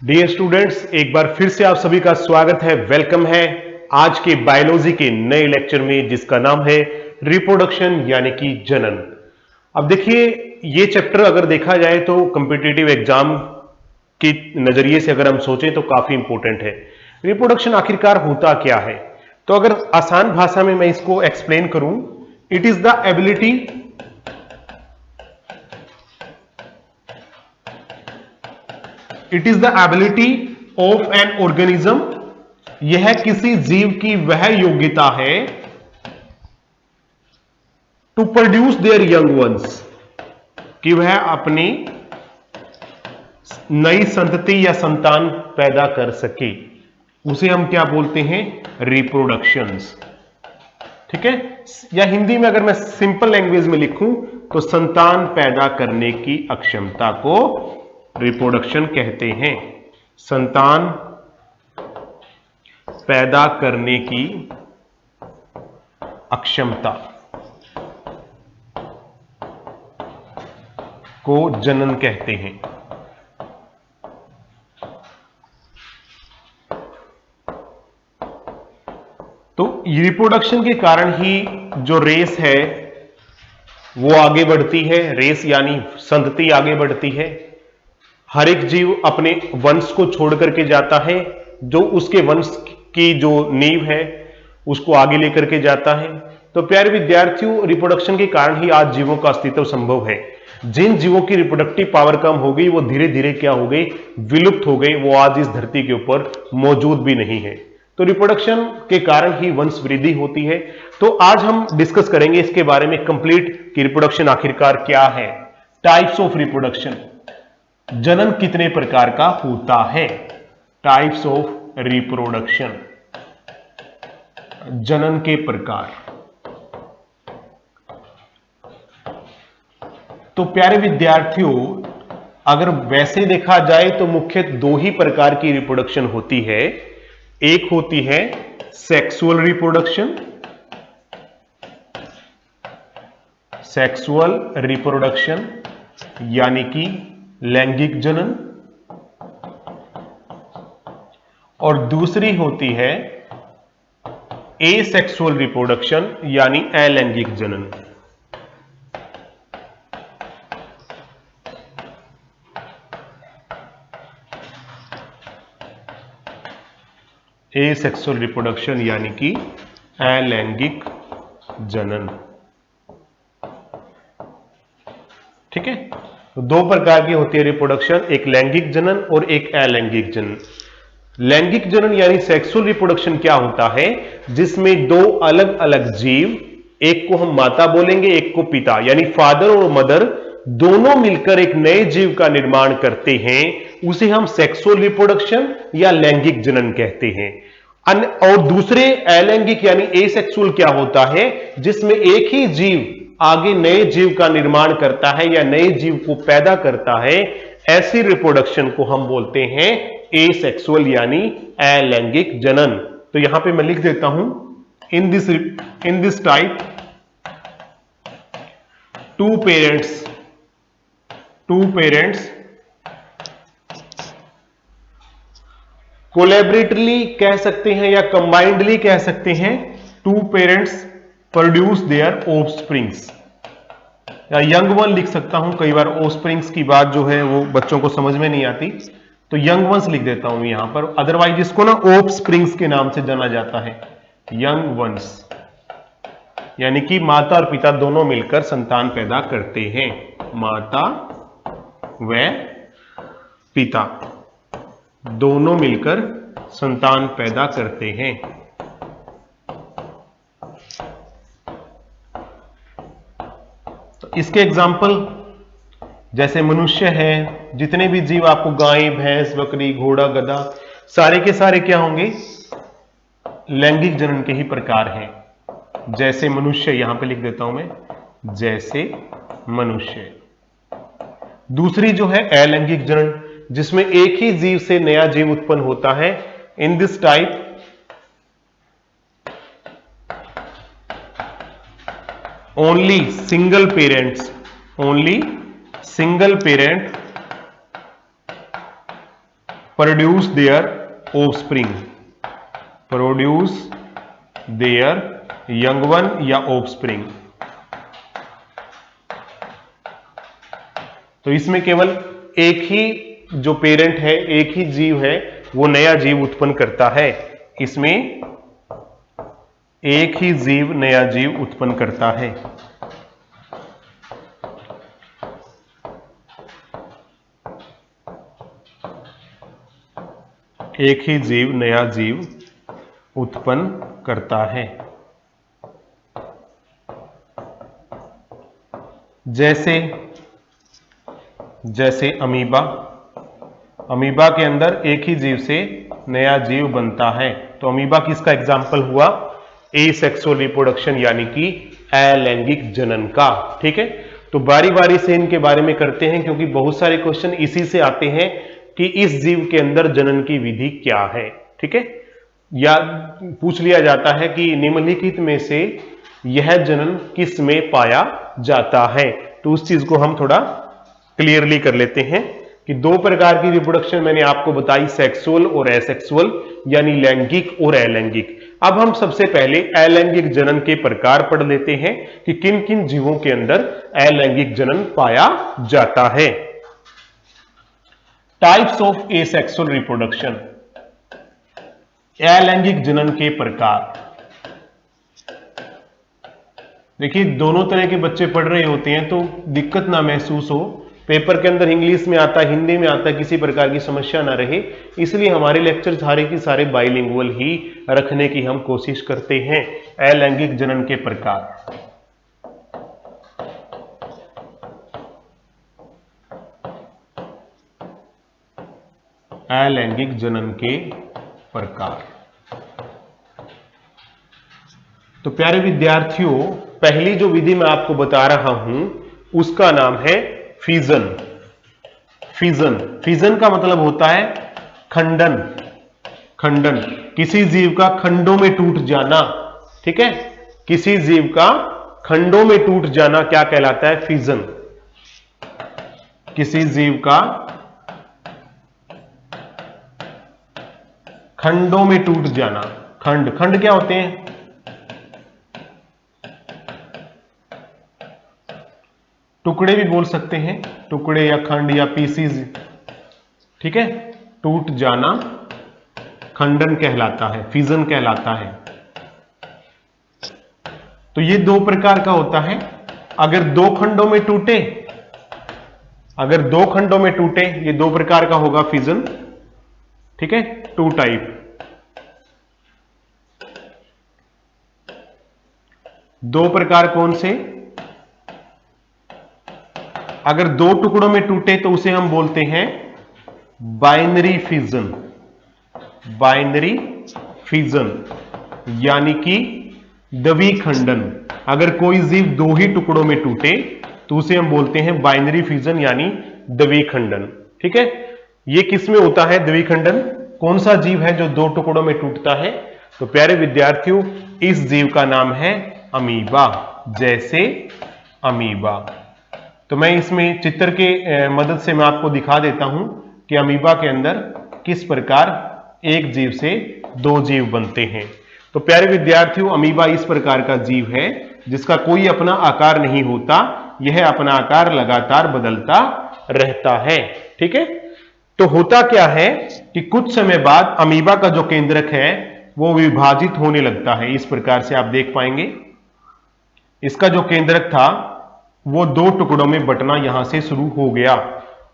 Dear students, एक बार फिर से आप सभी का स्वागत है, वेलकम है आज के बायोलॉजी के नए लेक्चर में, जिसका नाम है रिप्रोडक्शन यानी कि जनन। अब देखिए, ये चैप्टर अगर देखा जाए तो कॉम्पिटिटिव एग्जाम के नजरिए से अगर हम सोचें तो काफी इंपॉर्टेंट है। रिप्रोडक्शन आखिरकार होता क्या है? तो अगर आसान भाषा में मैं इसको एक्सप्लेन करूं, it is the ability of an organism, यह किसी जीव की वह योग्यता है to produce their young ones, कि वह अपनी नई संतति या संतान पैदा कर सके। उसे हम क्या बोलते हैं? रिप्रोडक्शंस। ठीक है, या हिंदी में अगर मैं सिंपल लैंग्वेज में लिखूं तो संतान पैदा करने की अक्षमता को रिप्रोडक्शन कहते हैं। संतान पैदा करने की अक्षमता को जनन कहते हैं। तो रिप्रोडक्शन के कारण ही जो रेस है वो आगे बढ़ती है। रेस यानी संतति आगे बढ़ती है। हर एक जीव अपने वंश को छोड़ करके जाता है, जो उसके वंश की जो नींव है उसको आगे लेकर के जाता है। तो प्यारे विद्यार्थियों, रिप्रोडक्शन के कारण ही आज जीवों का अस्तित्व संभव है। जिन जीवों की रिप्रोडक्टिव पावर कम हो गई वो धीरे धीरे क्या हो गई? विलुप्त हो गई। वो आज इस धरती के ऊपर मौजूद भी नहीं है। तो रिप्रोडक्शन के कारण ही वंश वृद्धि होती है। तो आज हम डिस्कस करेंगे इसके बारे में कंप्लीट कि रिप्रोडक्शन आखिरकार क्या है। टाइप्स ऑफ रिप्रोडक्शन, जनन कितने प्रकार का होता है। टाइप्स ऑफ रिप्रोडक्शन, जनन के प्रकार। तो प्यारे विद्यार्थियों, अगर वैसे देखा जाए तो मुख्य दो ही प्रकार की रिप्रोडक्शन होती है। एक होती है सेक्सुअल रिप्रोडक्शन, सेक्सुअल रिप्रोडक्शन यानी कि लैंगिक जनन, और दूसरी होती है एसेक्सुअल रिप्रोडक्शन यानी अलैंगिक जनन। एसेक्सुअल रिप्रोडक्शन यानी कि अलैंगिक जनन। ठीक है, तो दो प्रकार की होती है रिप्रोडक्शन, एक लैंगिक जनन और एक अलैंगिक जनन। लैंगिक जनन यानी सेक्सुअल रिप्रोडक्शन क्या होता है? जिसमें दो अलग अलग जीव, एक को हम माता बोलेंगे, एक को पिता, यानी फादर और मदर दोनों मिलकर एक नए जीव का निर्माण करते हैं। उसे हम सेक्सुअल रिप्रोडक्शन या लैंगिक जनन कहते हैं। और दूसरे अलैंगिक यानी एसेक्सुअल क्या होता है? जिसमें एक ही जीव आगे नए जीव का निर्माण करता है या नए जीव को पैदा करता है। ऐसी रिप्रोडक्शन को हम बोलते हैं एसेक्सुअल यानी अलैंगिक जनन। तो यहां पे मैं लिख देता हूं, in this type two parents collaboratively कह सकते हैं या कंबाइंडली कह सकते हैं। Two parents produce their offsprings, या यंग वन लिख सकता हूं। कई बार ऑफस्प्रिंग्स की बात जो है वो बच्चों को समझ में नहीं आती, तो यंग वंस लिख देता हूं यहां पर। अदरवाइज इसको ना ऑफस्प्रिंग्स के नाम से जाना जाता है, यंग वंस, यानी कि माता और पिता दोनों मिलकर संतान पैदा करते हैं। माता व पिता दोनों मिलकर संतान पैदा करते हैं। तो इसके एग्जाम्पल जैसे मनुष्य है, जितने भी जीव आपको गाय, भैंस, बकरी, घोड़ा, गधा, सारे के सारे क्या होंगे? लैंगिक जनन के ही प्रकार हैं। जैसे मनुष्य, यहां पे लिख देता हूं मैं, जैसे मनुष्य। दूसरी जो है अलैंगिक जनन, जिसमें एक ही जीव से नया जीव उत्पन्न होता है। इन this type only single parent produce their offspring, produce their young one या ऑफस्प्रिंग। तो इसमें केवल एक ही जो पेरेंट है, एक ही जीव है, वो नया जीव उत्पन्न करता है। इसमें एक ही जीव नया जीव उत्पन्न करता है। एक ही जीव नया जीव उत्पन्न करता है। जैसे अमीबा, अमीबा के अंदर एक ही जीव से नया जीव बनता है। तो अमीबा किसका एग्जाम्पल हुआ? एसेक्सुअल रिप्रोडक्शन यानी कि अलैंगिक जनन का। ठीक है, तो बारी बारी से इनके बारे में करते हैं, क्योंकि बहुत सारे क्वेश्चन इसी से आते हैं कि इस जीव के अंदर जनन की विधि क्या है। ठीक है, या पूछ लिया जाता है कि निम्नलिखित में से यह जनन किस में पाया जाता है। तो उस चीज को हम थोड़ा क्लियरली कर लेते हैं कि दो प्रकार की रिप्रोडक्शन मैंने आपको बताई, सेक्सुअल और एसेक्सुअल, यानी लैंगिक और अलैंगिक। अब हम सबसे पहले अलैंगिक जनन के प्रकार पढ़ लेते हैं कि किन किन जीवों के अंदर अलैंगिक जनन पाया जाता है। टाइप्स ऑफ एसेक्सुअल रिप्रोडक्शन, अलैंगिक जनन के प्रकार। देखिए, दोनों तरह के बच्चे पढ़ रहे होते हैं तो दिक्कत ना महसूस हो। पेपर के अंदर इंग्लिश में आता है, हिंदी में आता है, किसी प्रकार की समस्या ना रहे, इसलिए हमारे लेक्चर सारे की सारे बाइलिंगुअल ही रखने की हम कोशिश करते हैं। अलैंगिक जनन के प्रकार, अलैंगिक जनन के प्रकार। तो प्यारे विद्यार्थियों, पहली जो विधि मैं आपको बता रहा हूं उसका नाम है फिजन। फिजन, फिजन का मतलब होता है खंडन। खंडन, किसी जीव का खंडों में टूट जाना। ठीक है, किसी जीव का खंडों में टूट जाना क्या कहलाता है? फिजन। किसी जीव का खंडों में टूट जाना। खंड, खंड क्या होते हैं? टुकड़े भी बोल सकते हैं, टुकड़े या खंड या पीसीज। ठीक है, टूट जाना खंडन कहलाता है, फिजन कहलाता है। तो ये दो प्रकार का होता है। अगर दो खंडों में टूटे, अगर दो खंडों में टूटे, ये दो प्रकार का होगा फिजन। ठीक है, टू टाइप। दो प्रकार कौन से? अगर दो टुकड़ों में टूटे तो उसे हम बोलते हैं बाइनरी फिजन। बाइनरी फिजन यानी कि द्विखंडन। अगर कोई जीव दो ही टुकड़ों में टूटे तो उसे हम बोलते हैं बाइनरी फिजन यानी द्विखंडन। ठीक है, ये किस में होता है द्विखंडन? कौन सा जीव है जो दो टुकड़ों में टूटता है? तो प्यारे विद्यार्थियों, इस जीव का नाम है अमीबा। जैसे अमीबा। तो मैं इसमें चित्र के मदद से मैं आपको दिखा देता हूं कि अमीबा के अंदर किस प्रकार एक जीव से दो जीव बनते हैं। तो प्यारे विद्यार्थियों, अमीबा इस प्रकार का जीव है जिसका कोई अपना आकार नहीं होता, यह अपना आकार लगातार बदलता रहता है। ठीक है, तो होता क्या है कि कुछ समय बाद अमीबा का जो केंद्रक है वो विभाजित होने लगता है। इस प्रकार से आप देख पाएंगे, इसका जो केंद्रक था वो दो टुकड़ों में बंटना यहां से शुरू हो गया।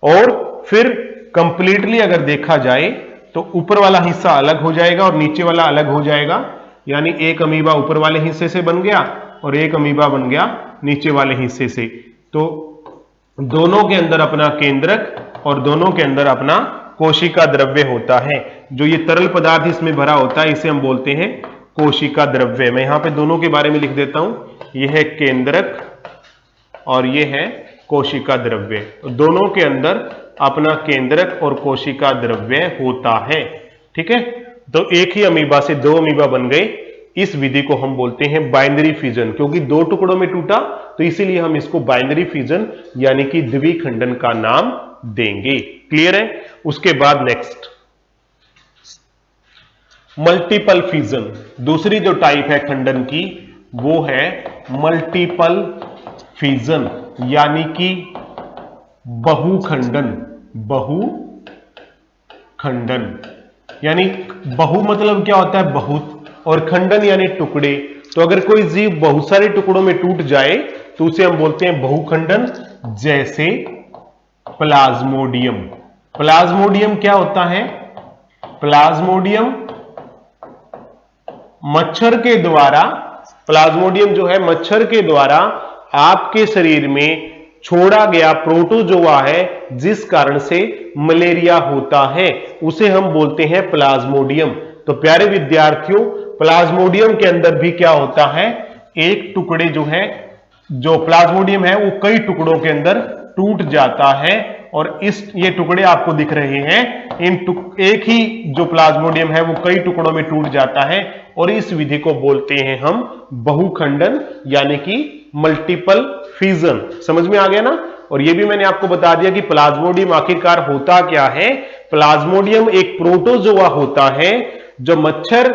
और फिर कंप्लीटली अगर देखा जाए तो ऊपर वाला हिस्सा अलग हो जाएगा और नीचे वाला अलग हो जाएगा। यानी एक अमीबा ऊपर वाले हिस्से से बन गया और एक अमीबा बन गया नीचे वाले हिस्से से। तो दोनों के अंदर अपना केंद्रक और दोनों के अंदर अपना कोशिका द्रव्य होता है। जो ये तरल पदार्थ इसमें भरा होता है इसे हम बोलते हैं कोशिका द्रव्य। मैं यहां पे दोनों के बारे में लिख देता हूं, यह है केंद्रक और यह है कोशिका द्रव्य। तो दोनों के अंदर अपना केंद्रक और कोशिका द्रव्य होता है। ठीक है, तो एक ही अमीबा से दो अमीबा बन गए। इस विधि को हम बोलते हैं बाइनरी फिजन, क्योंकि दो टुकड़ों में टूटा तो इसीलिए हम इसको बाइनरी फिजन यानी कि द्विखंडन का नाम देंगे। क्लियर है? उसके बाद नेक्स्ट मल्टीपल फिजन। दूसरी जो टाइप है खंडन की वो है मल्टीपल फिजन, यानी कि बहुखंडन। बहुखंडन यानी बहु मतलब क्या होता है बहुत, और खंडन यानी टुकड़े। तो अगर कोई जीव बहुत सारे टुकड़ों में टूट जाए तो उसे हम बोलते हैं बहुखंडन। जैसे प्लाज्मोडियम। प्लाज्मोडियम क्या होता है? प्लाज्मोडियम मच्छर के द्वारा, प्लाज्मोडियम जो है मच्छर के द्वारा आपके शरीर में छोड़ा गया प्रोटोजोआ है, जिस कारण से मलेरिया होता है, उसे हम बोलते हैं प्लाज्मोडियम। तो प्यारे विद्यार्थियों, प्लाज्मोडियम के अंदर भी क्या होता है? एक टुकड़े जो है, जो प्लाज्मोडियम है वो कई टुकड़ों के अंदर टूट जाता है, और ये टुकड़े आपको दिख रहे हैं। एक ही जो प्लाज्मोडियम है वो कई टुकड़ों में टूट जाता है, और इस विधि को बोलते हैं हम बहुखंडन, यानी कि मल्टीपल फिजन। समझ में आ गया ना? और ये भी मैंने आपको बता दिया कि प्लाज्मोडियम आखिरकार होता क्या है। प्लाज्मोडियम एक प्रोटोजोआ होता है जो मच्छर,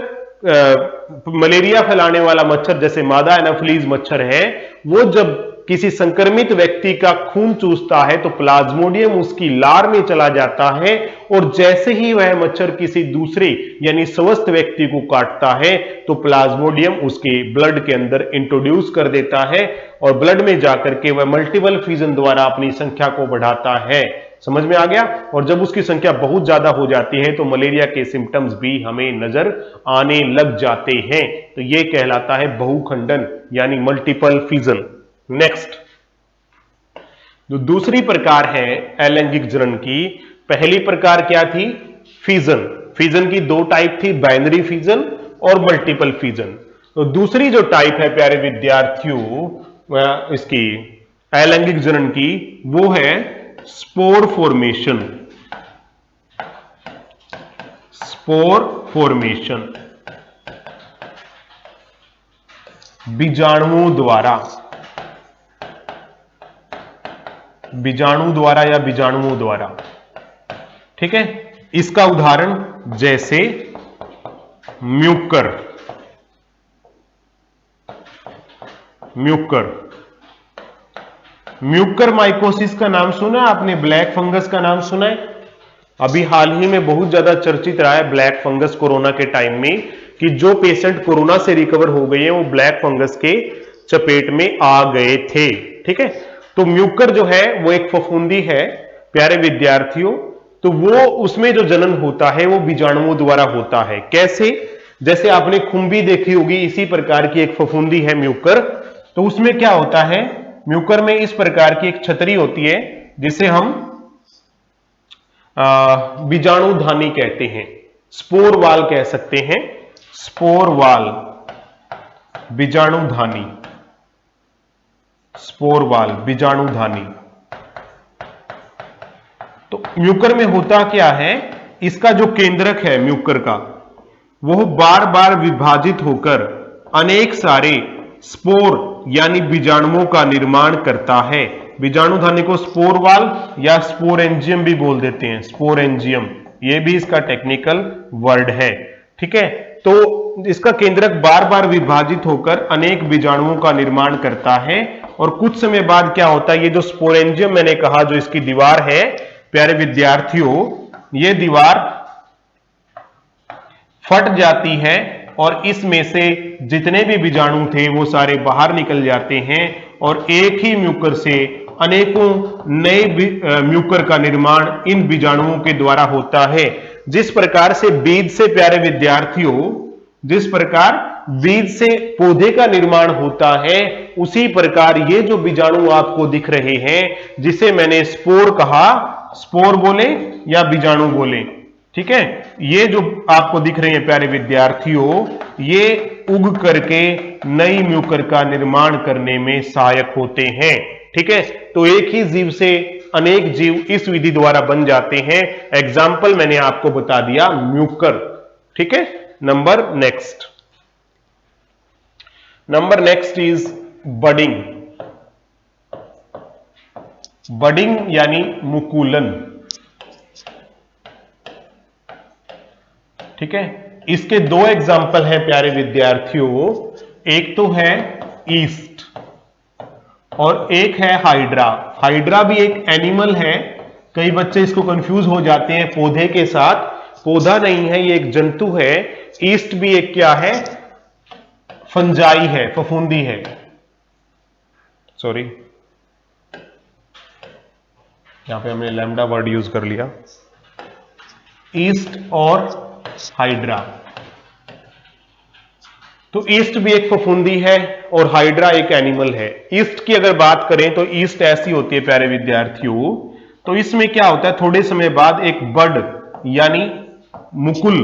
मलेरिया फैलाने वाला मच्छर जैसे मादा एनाफिलीज मच्छर है, वो जब किसी संक्रमित व्यक्ति का खून चूसता है तो प्लाज्मोडियम उसकी लार में चला जाता है, और जैसे ही वह मच्छर किसी दूसरे यानी स्वस्थ व्यक्ति को काटता है तो प्लाज्मोडियम उसके ब्लड के अंदर इंट्रोड्यूस कर देता है, और ब्लड में जाकर के वह मल्टीपल फिजन द्वारा अपनी संख्या को बढ़ाता है। समझ में आ गया? और जब उसकी संख्या बहुत ज्यादा हो जाती है तो मलेरिया के सिम्टम्स भी हमें नजर आने लग जाते हैं। तो यह कहलाता है बहुखंडन, यानी मल्टीपल फिजन। नेक्स्ट, जो दूसरी प्रकार है अलैंगिक जनन की, पहली प्रकार क्या थी? फिजन। फिजन की दो टाइप थी, बाइनरी फिजन और मल्टीपल फिजन। तो दूसरी जो टाइप है प्यारे विद्यार्थियों इसकी अलैंगिक जनन की, वो है स्पोर फॉर्मेशन। स्पोर फॉर्मेशन बीजाणुओं द्वारा, बीजाणु द्वारा या बीजाणुओं द्वारा। ठीक है, इसका उदाहरण जैसे म्यूकर। म्यूकर म्यूकर माइकोसिस का नाम सुना आपने? ब्लैक फंगस का नाम सुना है? अभी हाल ही में बहुत ज्यादा चर्चित रहा है ब्लैक फंगस कोरोना के टाइम में, कि जो पेशेंट कोरोना से रिकवर हो गए हैं वो ब्लैक फंगस के चपेट में आ गए थे। ठीक है, तो म्यूकर जो है वो एक फफूंदी है प्यारे विद्यार्थियों। तो वो उसमें जो जनन होता है वो बीजाणुओं द्वारा होता है। कैसे? जैसे आपने खुंबी देखी होगी, इसी प्रकार की एक फफूंदी है म्यूकर। तो उसमें क्या होता है? म्यूकर में इस प्रकार की एक छतरी होती है जिसे हम बीजाणुधानी कहते हैं, स्पोर वाल कह सकते हैं। स्पोर वाल, बीजाणुधानी, स्पोर वाल, बीजाणुधानी। तो म्यूकर में होता क्या है? इसका जो केंद्रक है म्यूकर का, वो बार बार विभाजित होकर अनेक सारे स्पोर यानी बीजाणुओं का निर्माण करता है। बीजाणुधानी को स्पोर वाल या स्पोरेंजियम भी बोल देते हैं, स्पोरेंजियम, ये भी इसका टेक्निकल वर्ड है। ठीक है, तो इसका केंद्रक बार बार विभाजित होकर अनेक बीजाणुओं का निर्माण करता है, और कुछ समय बाद क्या होता है? ये जो स्पोरेंजियम मैंने कहा, जो इसकी दीवार है प्यारे विद्यार्थियों, ये दीवार फट जाती है, और इसमें से जितने भी बीजाणु थे वो सारे बाहर निकल जाते हैं, और एक ही म्यूकर से अनेकों नए म्यूकर का निर्माण इन बीजाणुओं के द्वारा होता है। जिस प्रकार से बीज से प्यारे विद्यार्थियों, जिस प्रकार बीज से पौधे का निर्माण होता है, उसी प्रकार ये जो बीजाणु आपको दिख रहे हैं, जिसे मैंने स्पोर कहा, स्पोर बोले या बीजाणु बोले, ठीक है, ये जो आपको दिख रहे हैं प्यारे विद्यार्थियों, ये उग करके नई म्यूकर का निर्माण करने में सहायक होते हैं। ठीक है, तो एक ही जीव से अनेक जीव इस विधि द्वारा बन जाते हैं। एग्जाम्पल मैंने आपको बता दिया, म्यूकर। ठीक है, number next is budding. Budding यानी मुकुलन। ठीक है, इसके दो एग्जाम्पल हैं प्यारे विद्यार्थियों, एक तो है ईस्ट और एक है हाइड्रा। हाइड्रा भी एक एनिमल है, कई बच्चे इसको कंफ्यूज हो जाते हैं पौधे के साथ। पौधा नहीं है, ये एक जंतु है। ईस्ट भी एक क्या है, फंजाई है, फफूंदी है। सॉरी, यहां पे हमने लैम्डा वर्ड यूज कर लिया। ईस्ट और हाइड्रा, तो ईस्ट भी एक फफूंदी है और हाइड्रा एक एनिमल है। ईस्ट की अगर बात करें तो ईस्ट ऐसी होती है प्यारे विद्यार्थियों, तो इसमें क्या होता है, थोड़े समय बाद एक बड यानी मुकुल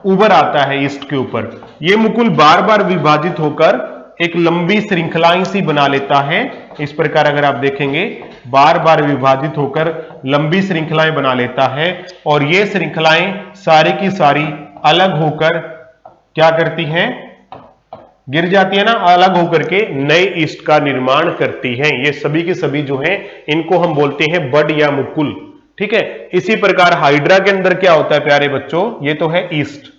उभर आता है ईस्ट के ऊपर। यह मुकुल बार बार विभाजित होकर एक लंबी श्रृंखलाएं सी बना लेता है। इस प्रकार अगर आप देखेंगे, बार बार विभाजित होकर लंबी श्रृंखलाएं बना लेता है और ये श्रृंखलाएं सारी की सारी अलग होकर क्या करती हैं, गिर जाती है ना, अलग होकर के नए ईस्ट का निर्माण करती हैं। ये सभी के सभी जो हैं इनको हम बोलते हैं बड या मुकुल। ठीक है, इसी प्रकार हाइड्रा के अंदर क्या होता है प्यारे बच्चों, ये तो है ईस्ट।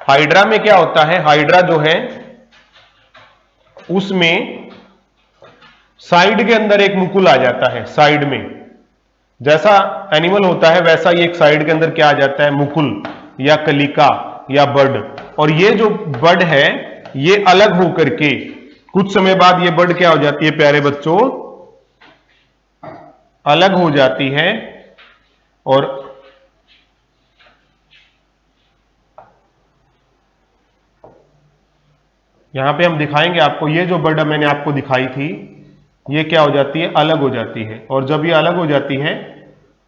हाइड्रा में क्या होता है, हाइड्रा जो है उसमें साइड के अंदर एक मुकुल आ जाता है। साइड में जैसा एनिमल होता है वैसा ही एक साइड के अंदर क्या आ जाता है, मुकुल या कलिका या बड। और ये जो बड है ये अलग होकर के कुछ समय बाद ये बड क्या हो जाती है प्यारे बच्चों, अलग हो जाती है। और यहां पे हम दिखाएंगे आपको, ये जो बड मैंने आपको दिखाई थी ये क्या हो जाती है, अलग हो जाती है। और जब ये अलग हो जाती है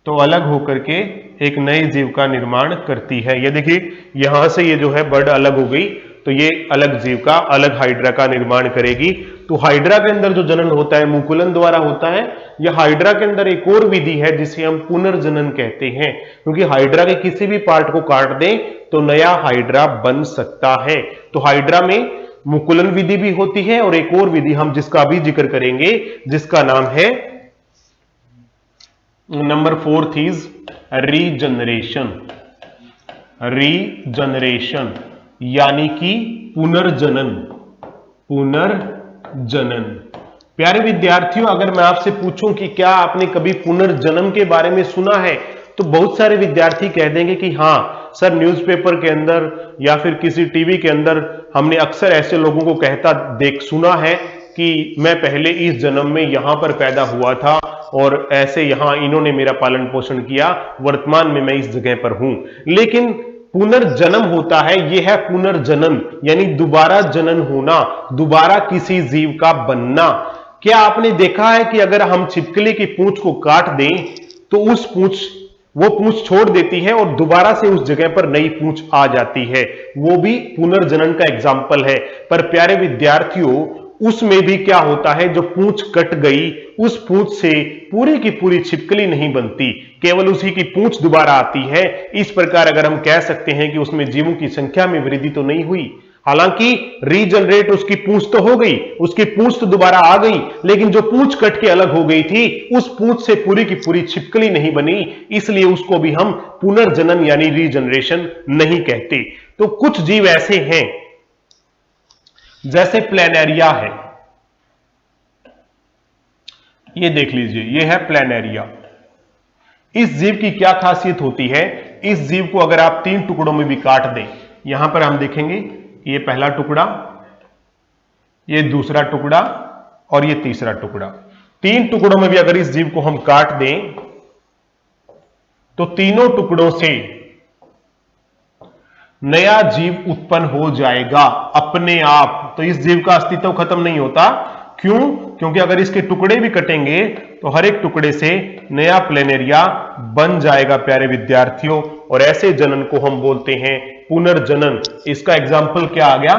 तो अलग होकर के एक नए जीव का निर्माण करती है। ये देखिए यहां से ये जो है बर्ड अलग हो गई, तो ये अलग जीव का, अलग हाइड्रा का निर्माण करेगी। तो हाइड्रा के अंदर जो जनन होता है मुकुलन द्वारा होता है। यह हाइड्रा के अंदर एक और विधि है जिसे हम पुनर्जनन कहते हैं, क्योंकि हाइड्रा के किसी भी पार्ट को काट दें तो नया हाइड्रा बन सकता है। तो हाइड्रा में मुकुलन विधि भी होती है और एक और विधि हम जिसका भी जिक्र करेंगे जिसका नाम है नंबर 4 इज रीजनरेशन। रीजनरेशन यानी कि पुनर्जनन। पुनर्जनन प्यारे विद्यार्थियों, अगर मैं आपसे पूछूं कि क्या आपने कभी पुनर्जन्म के बारे में सुना है, तो बहुत सारे विद्यार्थी कह देंगे कि हां सर, न्यूज़पेपर के अंदर या फिर किसी टीवी के अंदर हमने अक्सर ऐसे लोगों को कहता सुना है कि मैं पहले इस जन्म में यहां पर पैदा हुआ था और ऐसे यहां इन्होंने मेरा पालन पोषण किया, वर्तमान में मैं इस जगह पर हूं। लेकिन पुनर्जन्म होता है, यह है पुनर्जनन, यानी दोबारा जनन होना, दोबारा किसी जीव का बनना। क्या आपने देखा है कि अगर हम छिपकली की पूंछ को काट दें तो वो पूंछ छोड़ देती है और दोबारा से उस जगह पर नई पूंछ आ जाती है, वो भी पुनर्जनन का एग्जाम्पल है। पर प्यारे विद्यार्थियों, उसमें भी क्या होता है, जो पूंछ कट गई उस पूंछ से पूरी की पूरी छिपकली नहीं बनती, केवल उसी की पूंछ दोबारा आती है। इस प्रकार अगर हम कह सकते हैं कि उसमें जीवों की संख्या में वृद्धि तो नहीं हुई, हालांकि रीजनरेट उसकी पूंछ तो हो गई, उसकी पूंछ तो दोबारा आ गई, लेकिन जो पूंछ कट के अलग हो गई थी उस पूंछ से पूरी की पूरी छिपकली नहीं बनी, इसलिए उसको भी हम पुनर्जनन यानी रीजनरेशन नहीं कहते। तो कुछ जीव ऐसे हैं जैसे प्लेनेरिया है, ये देख लीजिए, ये है प्लेनेरिया। इस जीव की क्या खासियत होती है, इस जीव को अगर आप 3 टुकड़ों में भी काट दें, यहां पर हम देखेंगे ये पहला टुकड़ा, ये दूसरा टुकड़ा और ये तीसरा टुकड़ा। 3 टुकड़ों में भी अगर इस जीव को हम काट दें तो तीनों टुकड़ों से नया जीव उत्पन्न हो जाएगा अपने आप। तो इस जीव का अस्तित्व खत्म नहीं होता। क्यों? क्योंकि अगर इसके टुकड़े भी कटेंगे तो हर एक टुकड़े से नया प्लेनेरिया बन जाएगा प्यारे विद्यार्थियों, और ऐसे जनन को हम बोलते हैं पुनर्जनन। इसका एग्जाम्पल क्या आ गया,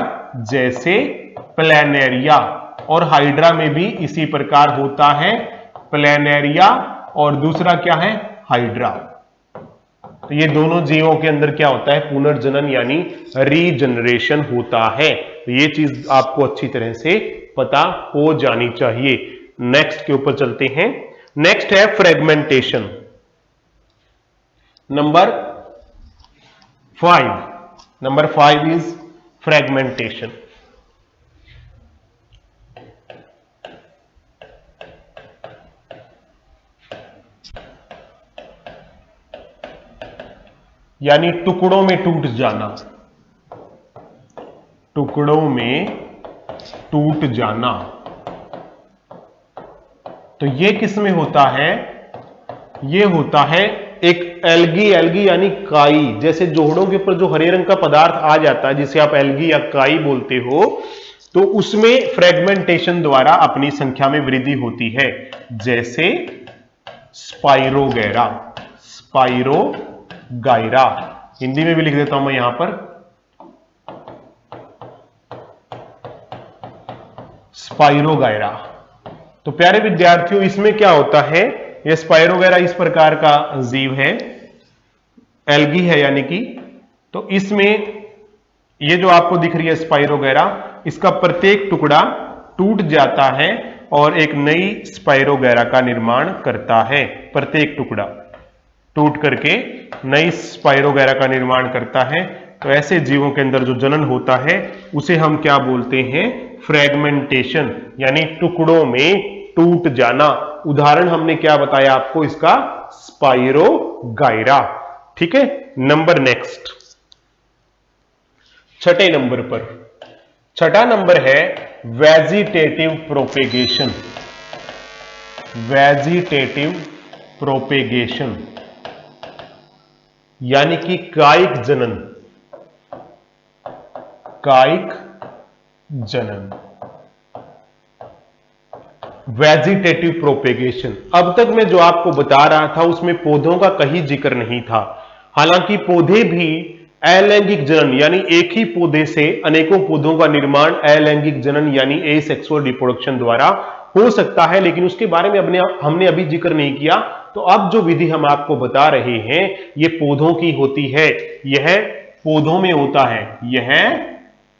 जैसे प्लेनेरिया। और हाइड्रा में भी इसी प्रकार होता है, प्लेनेरिया और दूसरा क्या है, हाइड्रा। तो ये दोनों जीवों के अंदर क्या होता है, पुनर्जनन यानी रीजनरेशन होता है। तो ये चीज आपको अच्छी तरह से पता हो जानी चाहिए। नेक्स्ट के ऊपर चलते हैं। नेक्स्ट है fragmentation. Number 5, number 5 is fragmentation. यानी टुकड़ों में टूट जाना, टुकड़ों में टूट जाना। तो ये किस में होता है? ये होता है एक एल्गी यानी काई, जैसे जोड़ों के ऊपर जो हरे रंग का पदार्थ आ जाता है जिसे आप एल्गी या काई बोलते हो, तो उसमें फ्रेगमेंटेशन द्वारा अपनी संख्या में वृद्धि होती है, जैसे स्पाइरोगैरा, स्पाइरोगायरा। हिंदी में भी लिख देता हूं मैं यहां पर, स्पाइरोगायरा। तो प्यारे विद्यार्थियों, इसमें क्या होता है? यह स्पाइरोगैरा इस प्रकार का जीव है, एल्गी है यानी कि, तो इसमें ये जो आपको दिख रही है स्पाइरोगैरा, इसका प्रत्येक टुकड़ा टूट जाता है और एक नई स्पाइरोगैरा का निर्माण करता है। प्रत्येक टुकड़ा टूट करके नई स्पाइरोगैरा का निर्माण करता है। तो ऐसे जीवों के अंदर जो जनन होता है उसे हम क्या बोलते हैं? फ्रेगमेंटेशन, यानी टुकड़ों में टूट जाना। उदाहरण हमने क्या बताया आपको इसका? स्पाइरोगायरा। ठीक है, नंबर नेक्स्ट, छठे नंबर पर, छठा नंबर है वेजिटेटिव प्रोपेगेशन। वेजिटेटिव प्रोपेगेशन यानी कि कायिक जनन, कायिक जनन, वेजिटेटिव प्रोपेगेशन। अब तक मैं जो आपको बता रहा था उसमें पौधों का कहीं जिक्र नहीं था। हालांकि पौधे भी अलैंगिक जनन, यानी एक ही पौधे से अनेकों पौधों का निर्माण अलैंगिक जनन यानी एसेक्सुअल रिप्रोडक्शन द्वारा हो सकता है, लेकिन उसके बारे में हमने अभी जिक्र नहीं किया। तो अब जो विधि हम आपको बता रहे हैं ये पौधों की होती है, यह पौधों में होता है, यह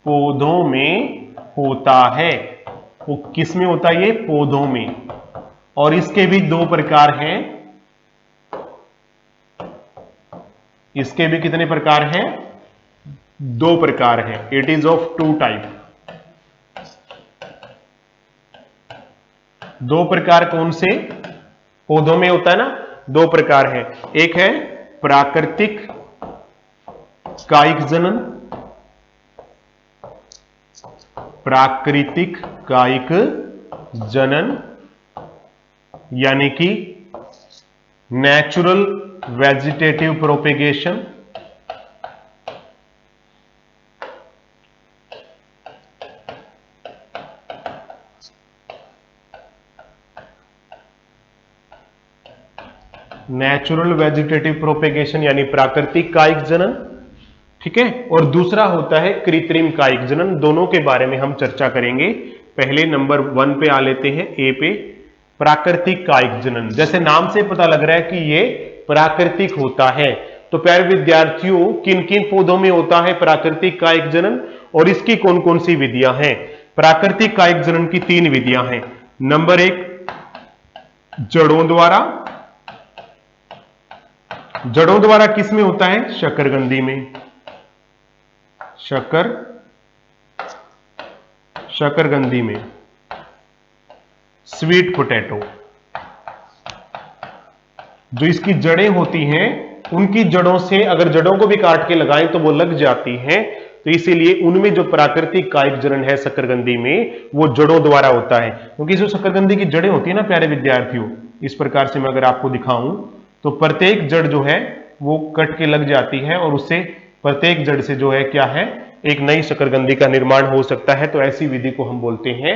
पौधों में होता है। वो किस में होता है? ये पौधों में। और इसके भी दो प्रकार हैं, इसके भी कितने प्रकार हैं? दो प्रकार हैं। It is of 2 type. दो प्रकार कौन से? पौधों में होता है ना, दो प्रकार है। एक है प्राकृतिक कायिक जनन, प्राकृतिक कायिक जनन यानी कि natural vegetative propagation. Natural vegetative propagation यानी प्राकृतिक कायिक जनन, ठीक है। और दूसरा होता है कृत्रिम कायिक जनन। दोनों के बारे में हम चर्चा करेंगे। पहले नंबर 1 पे आ लेते हैं, ए पे, प्राकृतिक कायिक जनन। जैसे नाम से पता लग रहा है कि ये प्राकृतिक होता है। तो प्यारे विद्यार्थियों, किन किन पौधों में होता है प्राकृतिक कायिक जनन और इसकी कौन कौन सी विधियां हैं? प्राकृतिक कायिक जनन की 3 विधियां हैं। नंबर 1, जड़ों द्वारा। जड़ों द्वारा किस में होता है? शकरकंदी में। शकरकंदी में। स्वीट पोटैटो, जो इसकी जड़ें होती हैं उनकी जड़ों से अगर जड़ों को भी काट के लगाएं तो वो लग जाती हैं। तो इसीलिए उनमें जो प्राकृतिक कायिक जनन है शकरकंदी में, वो जड़ों द्वारा होता है। क्योंकि जो शकरकंदी की जड़ें होती है ना प्यारे विद्यार्थियों, इस प्रकार से मैं अगर आपको दिखाऊं तो प्रत्येक जड़ जो है वो कट के लग जाती है और उससे प्रत्येक जड़ से जो है क्या है, एक नई शकरकंदी का निर्माण हो सकता है। तो ऐसी विधि को हम बोलते हैं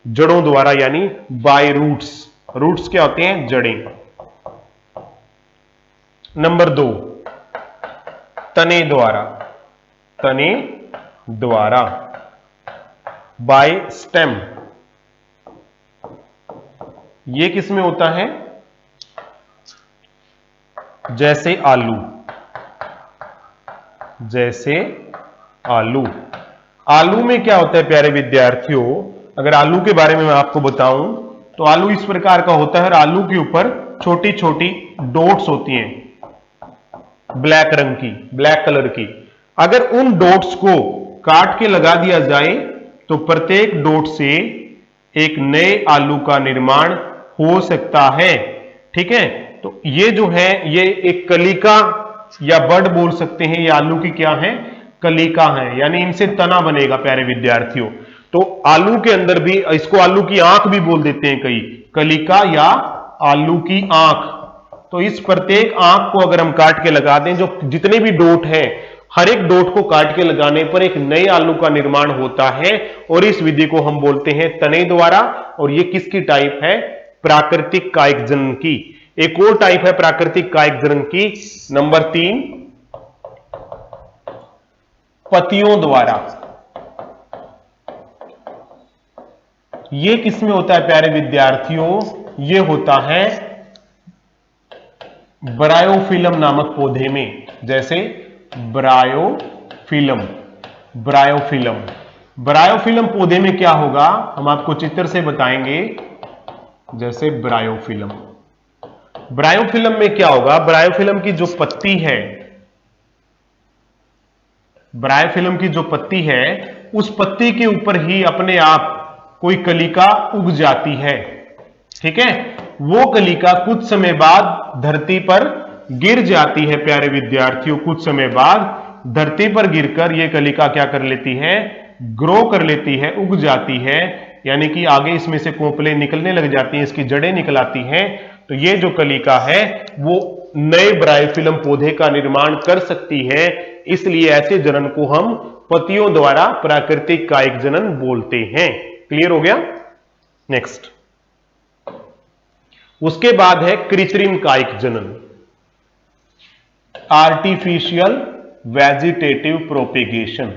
जड़ों द्वारा यानी बाय रूट्स। रूट्स क्या होते हैं? जड़ें। नंबर 2, तने द्वारा। तने द्वारा, बाय स्टेम। ये किस में होता है? जैसे आलू, जैसे आलू। आलू में क्या होता है प्यारे विद्यार्थियों? अगर आलू के बारे में मैं आपको बताऊं तो आलू इस प्रकार का होता है और आलू के ऊपर छोटी छोटी डॉट्स होती हैं ब्लैक रंग की, ब्लैक कलर की। अगर उन डॉट्स को काट के लगा दिया जाए तो प्रत्येक डॉट से एक नए आलू का निर्माण हो सकता है। ठीक है, तो ये जो है ये एक कलिका या बड बोल सकते हैं, ये आलू की क्या है, कलिका है, यानी इनसे तना बनेगा प्यारे विद्यार्थियों। तो आलू के अंदर भी, इसको आलू की आंख भी बोल देते हैं कई, कलिका या आलू की आंख। तो इस प्रत्येक आंख को अगर हम काट के लगा दें, जो जितने भी डॉट हैं, हर एक डॉट को काट के लगाने पर एक नए आलू का निर्माण होता है, और इस विधि को हम बोलते हैं तने द्वारा। और ये किसकी टाइप है, प्राकृतिक कायिक जनन की। एक और टाइप है प्राकृतिक कायिक जनन की, नंबर 3, पतियों द्वारा। ये किसमें होता है प्यारे विद्यार्थियों, ये होता है ब्रायोफिलम नामक पौधे में। जैसे ब्रायोफिलम, ब्रायोफिलम, ब्रायोफिलम पौधे में क्या होगा, हम आपको चित्र से बताएंगे। जैसे ब्रायोफिलम, ब्रायोफिलम में क्या होगा, ब्रायोफिलम की जो पत्ती है, ब्रायोफिलम की जो पत्ती है, उस पत्ती के ऊपर ही अपने आप कोई कलिका उग जाती है। ठीक है, वो कलिका कुछ समय बाद धरती पर गिर जाती है प्यारे विद्यार्थियों। कुछ समय बाद धरती पर गिरकर यह कलिका क्या कर लेती है, ग्रो कर लेती है, उग जाती है, यानी कि आगे इसमें से कोंपलें निकलने लग जाती हैं, इसकी जड़ें निकल आती हैं। तो ये जो कलिका है वो नए ब्रायोफिलम पौधे का निर्माण कर सकती है, इसलिए ऐसे जनन को हम पतियों द्वारा प्राकृतिक कायिक जनन बोलते हैं। क्लियर हो गया। नेक्स्ट, उसके बाद है कृत्रिम कायिक जनन, आर्टिफिशियल वेजिटेटिव प्रोपेगेशन।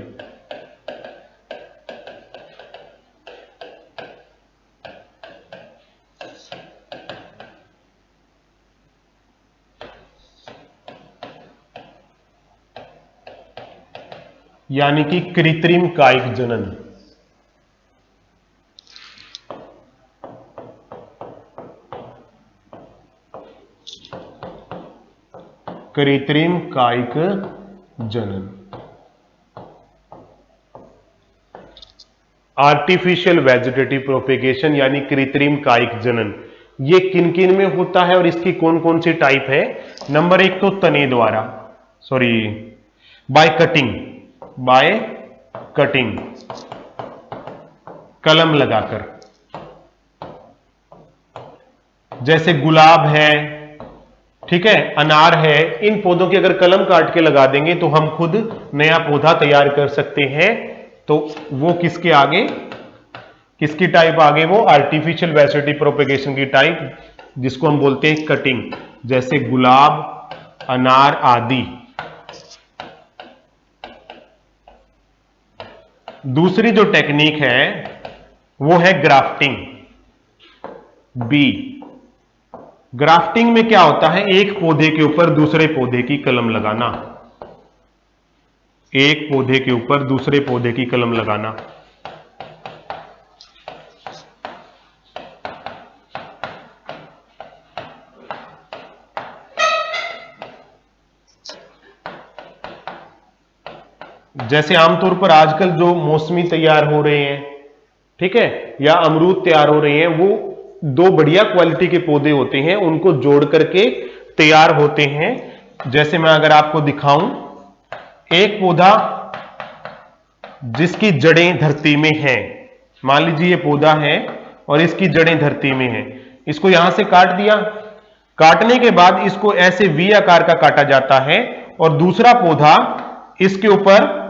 यानी कि कृत्रिम कायिक जनन। कृत्रिम कायिक जनन, आर्टिफिशियल वेजिटेटिव प्रोपेगेशन यानी कृत्रिम कायिक जनन, ये किन किन में होता है और इसकी कौन कौन सी टाइप है। नंबर 1 तो तने द्वारा, sorry by cutting, by cutting, कलम लगाकर। जैसे गुलाब है, ठीक है, अनार है, इन पौधों की अगर कलम काट के लगा देंगे तो हम खुद नया पौधा तैयार कर सकते हैं। तो वो किसके आगे, किसकी टाइप आगे, वो आर्टिफिशियल वेजिटेटिव प्रोपेगेशन की टाइप, जिसको हम बोलते हैं कटिंग। जैसे गुलाब, अनार आदि। दूसरी जो टेक्निक है वो है ग्राफ्टिंग, बी। ग्राफ्टिंग में क्या होता है, एक पौधे के ऊपर दूसरे पौधे की कलम लगाना, एक पौधे के ऊपर दूसरे पौधे की कलम लगाना। जैसे आमतौर पर आजकल जो मौसमी तैयार हो रहे हैं, ठीक है, या अमरूद तैयार हो रहे हैं, वो 2 बढ़िया क्वालिटी के पौधे होते हैं, उनको जोड़ करके तैयार होते हैं। जैसे मैं अगर आपको दिखाऊं, एक पौधा जिसकी जड़ें धरती में हैं, मान लीजिए ये पौधा है और इसकी जड़ें धरती में हैं, इसको यहां से काट दिया, काटने के बाद इसको ऐसे वी आकार का काटा जाता है, और दूसरा पौधा इसके ऊपर,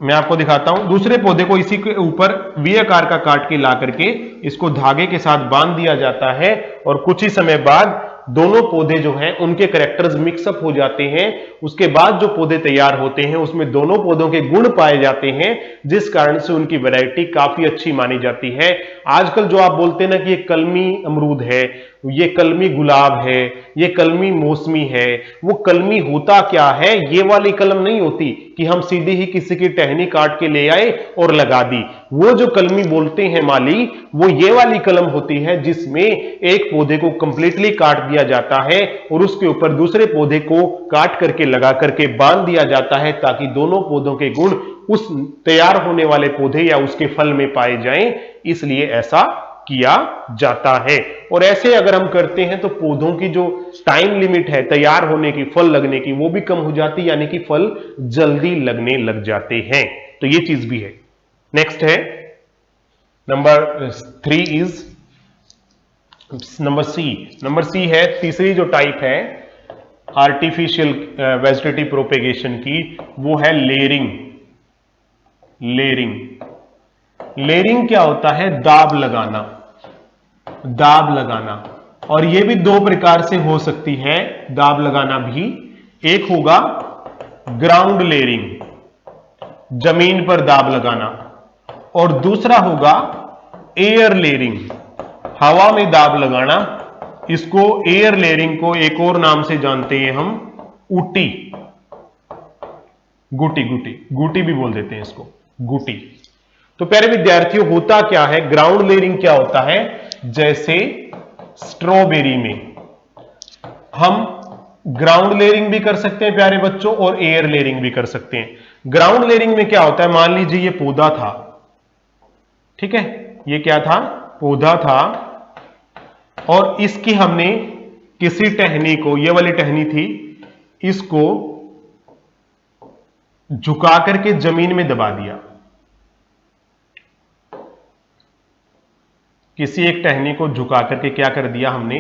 मैं आपको दिखाता हूं, दूसरे पौधे को इसी के ऊपर वी आकार का काट के ला करके इसको धागे के साथ बांध दिया जाता है, और कुछ ही समय बाद दोनों पौधे जो हैं उनके कैरेक्टर्स मिक्सअप हो जाते हैं। उसके बाद जो पौधे तैयार होते हैं उसमें दोनों पौधों के गुण पाए जाते हैं, जिस कारण से उनकी वैरायटी काफी अच्छी मानी जाती है। आजकल जो आप बोलते हैं ना कि ये कलमी अमरूद है, ये कलमी गुलाब है, ये कलमी मौसमी है। वो कलमी होता क्या है, ये वाली कलम नहीं होती कि हम सीधे ही किसी की टहनी काट के ले आए और लगा दी। वो जो कलमी बोलते हैं माली, वो ये वाली कलम होती है जिसमें एक पौधे को कंप्लीटली काट दिया जाता है और उसके ऊपर दूसरे पौधे को काट करके लगा करके बांध दिया जाता है, ताकि दोनों पौधों के गुण उस तैयार होने वाले पौधे या उसके फल में पाए जाएं, इसलिए ऐसा किया जाता है। और ऐसे अगर हम करते हैं तो पौधों की जो टाइम लिमिट है तैयार होने की, फल लगने की, वो भी कम हो जाती है, यानी कि फल जल्दी लगने लग जाते हैं। तो ये चीज भी है। नेक्स्ट है नंबर 3 इज नंबर सी है तीसरी जो टाइप है आर्टिफिशियल वेजिटेटिव प्रोपेगेशन की, वो है लेयरिंग। लेयरिंग क्या होता है? दाब लगाना। और यह भी दो प्रकार से हो सकती है दाब लगाना भी। एक होगा ग्राउंड लेयरिंग, जमीन पर दाब लगाना, और दूसरा होगा एयर लेयरिंग, हवा में दाब लगाना। इसको एयर लेयरिंग को एक और नाम से जानते हैं हम, ऊटी, गुटी भी बोल देते हैं इसको, गुटी। तो प्यारे विद्यार्थियों, होता क्या है, ग्राउंड लेयरिंग क्या होता है? जैसे स्ट्रॉबेरी में हम ग्राउंड लेयरिंग भी कर सकते हैं प्यारे बच्चों, और एयर लेयरिंग भी कर सकते हैं। ग्राउंड लेयरिंग में क्या होता है, मान लीजिए ये पौधा था, ठीक है, ये क्या था? पौधा था, और इसकी हमने किसी टहनी को, ये वाली टहनी थी, इसको झुका करके जमीन में दबा दिया। किसी एक टहनी को झुका करके क्या कर दिया हमने,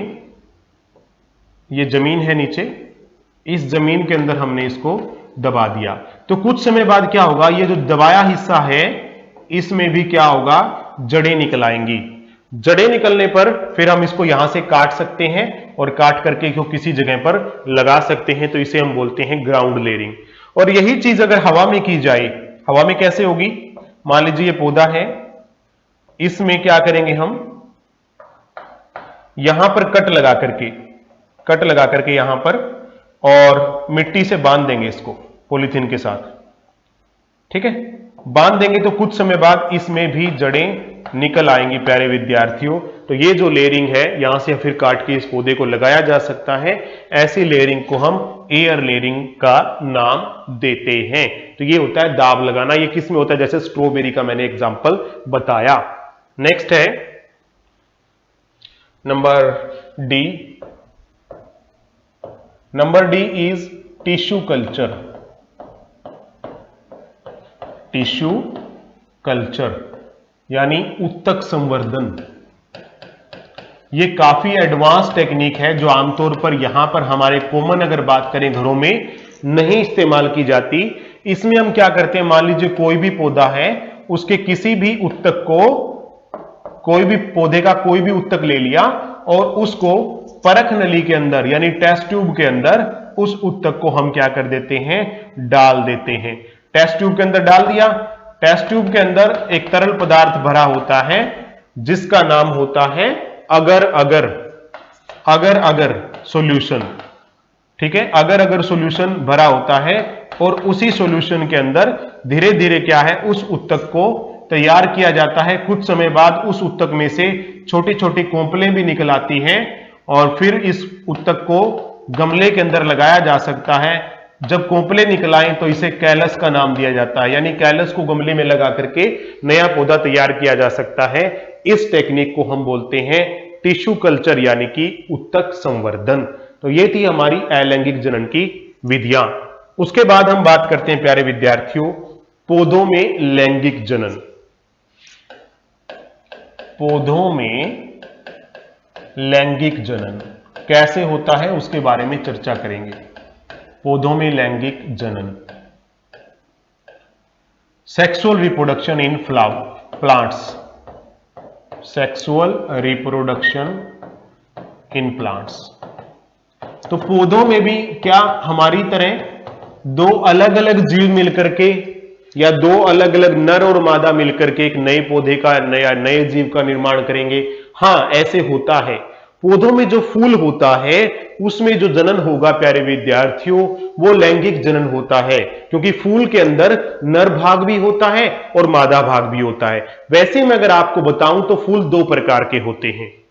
ये जमीन है नीचे, इस जमीन के अंदर हमने इसको दबा दिया। तो कुछ समय बाद क्या होगा, ये जो दबाया हिस्सा है इसमें भी क्या होगा, जड़ें निकल आएंगी। जड़ें निकलने पर फिर हम इसको यहां से काट सकते हैं और काट करके इसको किसी जगह पर लगा सकते हैं। तो इसे हम बोलते हैं ग्राउंड लेयरिंग। और यही चीज अगर हवा में की जाए, हवा में कैसे होगी? मान लीजिए ये पौधा है, इसमें क्या करेंगे हम, यहां पर कट लगा करके यहां पर, और मिट्टी से बांध देंगे इसको पॉलीथीन के साथ, ठीक है, बांध देंगे। तो कुछ समय बाद इसमें भी जड़ें निकल आएंगी प्यारे विद्यार्थियों। तो ये जो लेयरिंग है, यहां से फिर काट के इस पौधे को लगाया जा सकता है। ऐसी लेयरिंग को हम एयर लेयरिंग का नाम देते हैं। तो ये होता है दाब लगाना। ये किस में होता है? जैसे स्ट्रॉबेरी का मैंने एग्जांपल बताया। नेक्स्ट है number D. Number D is tissue culture, यानी उत्तक संवर्धन। ये काफी एडवांस टेक्निक है जो आमतौर पर यहां पर हमारे कॉमन अगर बात करें घरों में नहीं इस्तेमाल की जाती। इसमें हम क्या करते हैं, मान लीजिए कोई भी पौधा है, उसके किसी भी उत्तक को, कोई भी पौधे का कोई भी उत्तक ले लिया और उसको परख नली के अंदर यानी टेस्ट ट्यूब के अंदर उस उत्तक को हम क्या कर देते हैं, डाल देते हैं। टेस्ट ट्यूब के अंदर डाल दिया। टेस्ट ट्यूब के अंदर एक तरल पदार्थ भरा होता है जिसका नाम होता है अगर अगर सॉल्यूशन, ठीक है, अगर सॉल्यूशन भरा होता है और उसी सॉल्यूशन के अंदर धीरे धीरे क्या है, उस उत्तक को तैयार किया जाता है। कुछ समय बाद उस उत्तक में से छोटी छोटी कोंपलें भी निकल आती हैं और फिर इस उत्तक को गमले के अंदर लगाया जा सकता है। जब कोंपले निकल आए तो इसे कैलस का नाम दिया जाता है, यानी कैलस को गमले में लगा करके नया पौधा तैयार किया जा सकता है। इस टेक्निक को हम बोलते हैं टिश्यू कल्चर यानी कि उत्तक संवर्धन। तो ये थी हमारी अलैंगिक जनन की विधियां। उसके बाद हम बात करते हैं प्यारे विद्यार्थियों पौधों में लैंगिक जनन। पौधों में लैंगिक जनन कैसे होता है उसके बारे में चर्चा करेंगे। पौधों में लैंगिक जनन, sexual reproduction in plants, sexual reproduction in plants. तो पौधों में भी क्या हमारी तरह दो अलग अलग जीव मिलकर के या दो अलग अलग नर और मादा मिलकर के एक नए पौधे का नए जीव का निर्माण करेंगे? हाँ, ऐसे होता है। पौधों में जो फूल होता है उसमें जो जनन होगा प्यारे विद्यार्थियों, वो लैंगिक जनन होता है, क्योंकि फूल के अंदर नर भाग भी होता है और मादा भाग भी होता है। वैसे मैं अगर आपको बताऊं तो फूल दो प्रकार के होते हैं।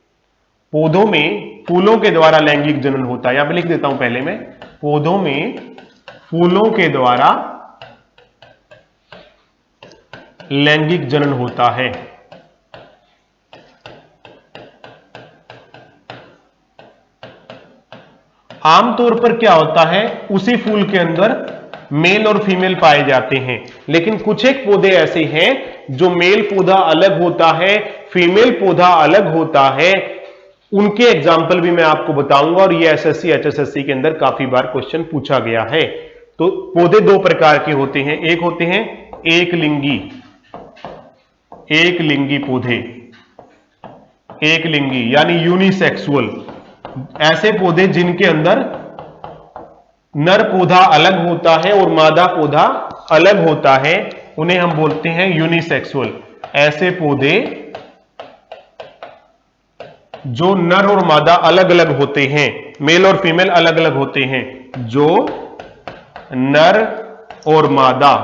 पौधों में फूलों के द्वारा लैंगिक जनन होता है, यहां पर लिख देता हूं पहले मैं, पौधों में फूलों के द्वारा लैंगिक जनन होता है। आमतौर पर क्या होता है, उसी फूल के अंदर मेल और फीमेल पाए जाते हैं, लेकिन कुछ एक पौधे ऐसे हैं जो मेल पौधा अलग होता है, फीमेल पौधा अलग होता है। उनके एग्जाम्पल भी मैं आपको बताऊंगा और ये एसएससी एचएसएससी के अंदर काफी बार क्वेश्चन पूछा गया है। तो पौधे दो प्रकार के होते हैं, एक होते हैं एक लिंगी पौधे, एक लिंगी यानी यूनिसेक्सुअल, ऐसे पौधे जिनके अंदर नर पौधा अलग होता है और मादा पौधा अलग होता है, उन्हें हम बोलते हैं यूनिसेक्सुअल। ऐसे पौधे जो नर और मादा अलग अलग होते हैं, मेल और फीमेल अलग अलग होते हैं, जो नर और मादा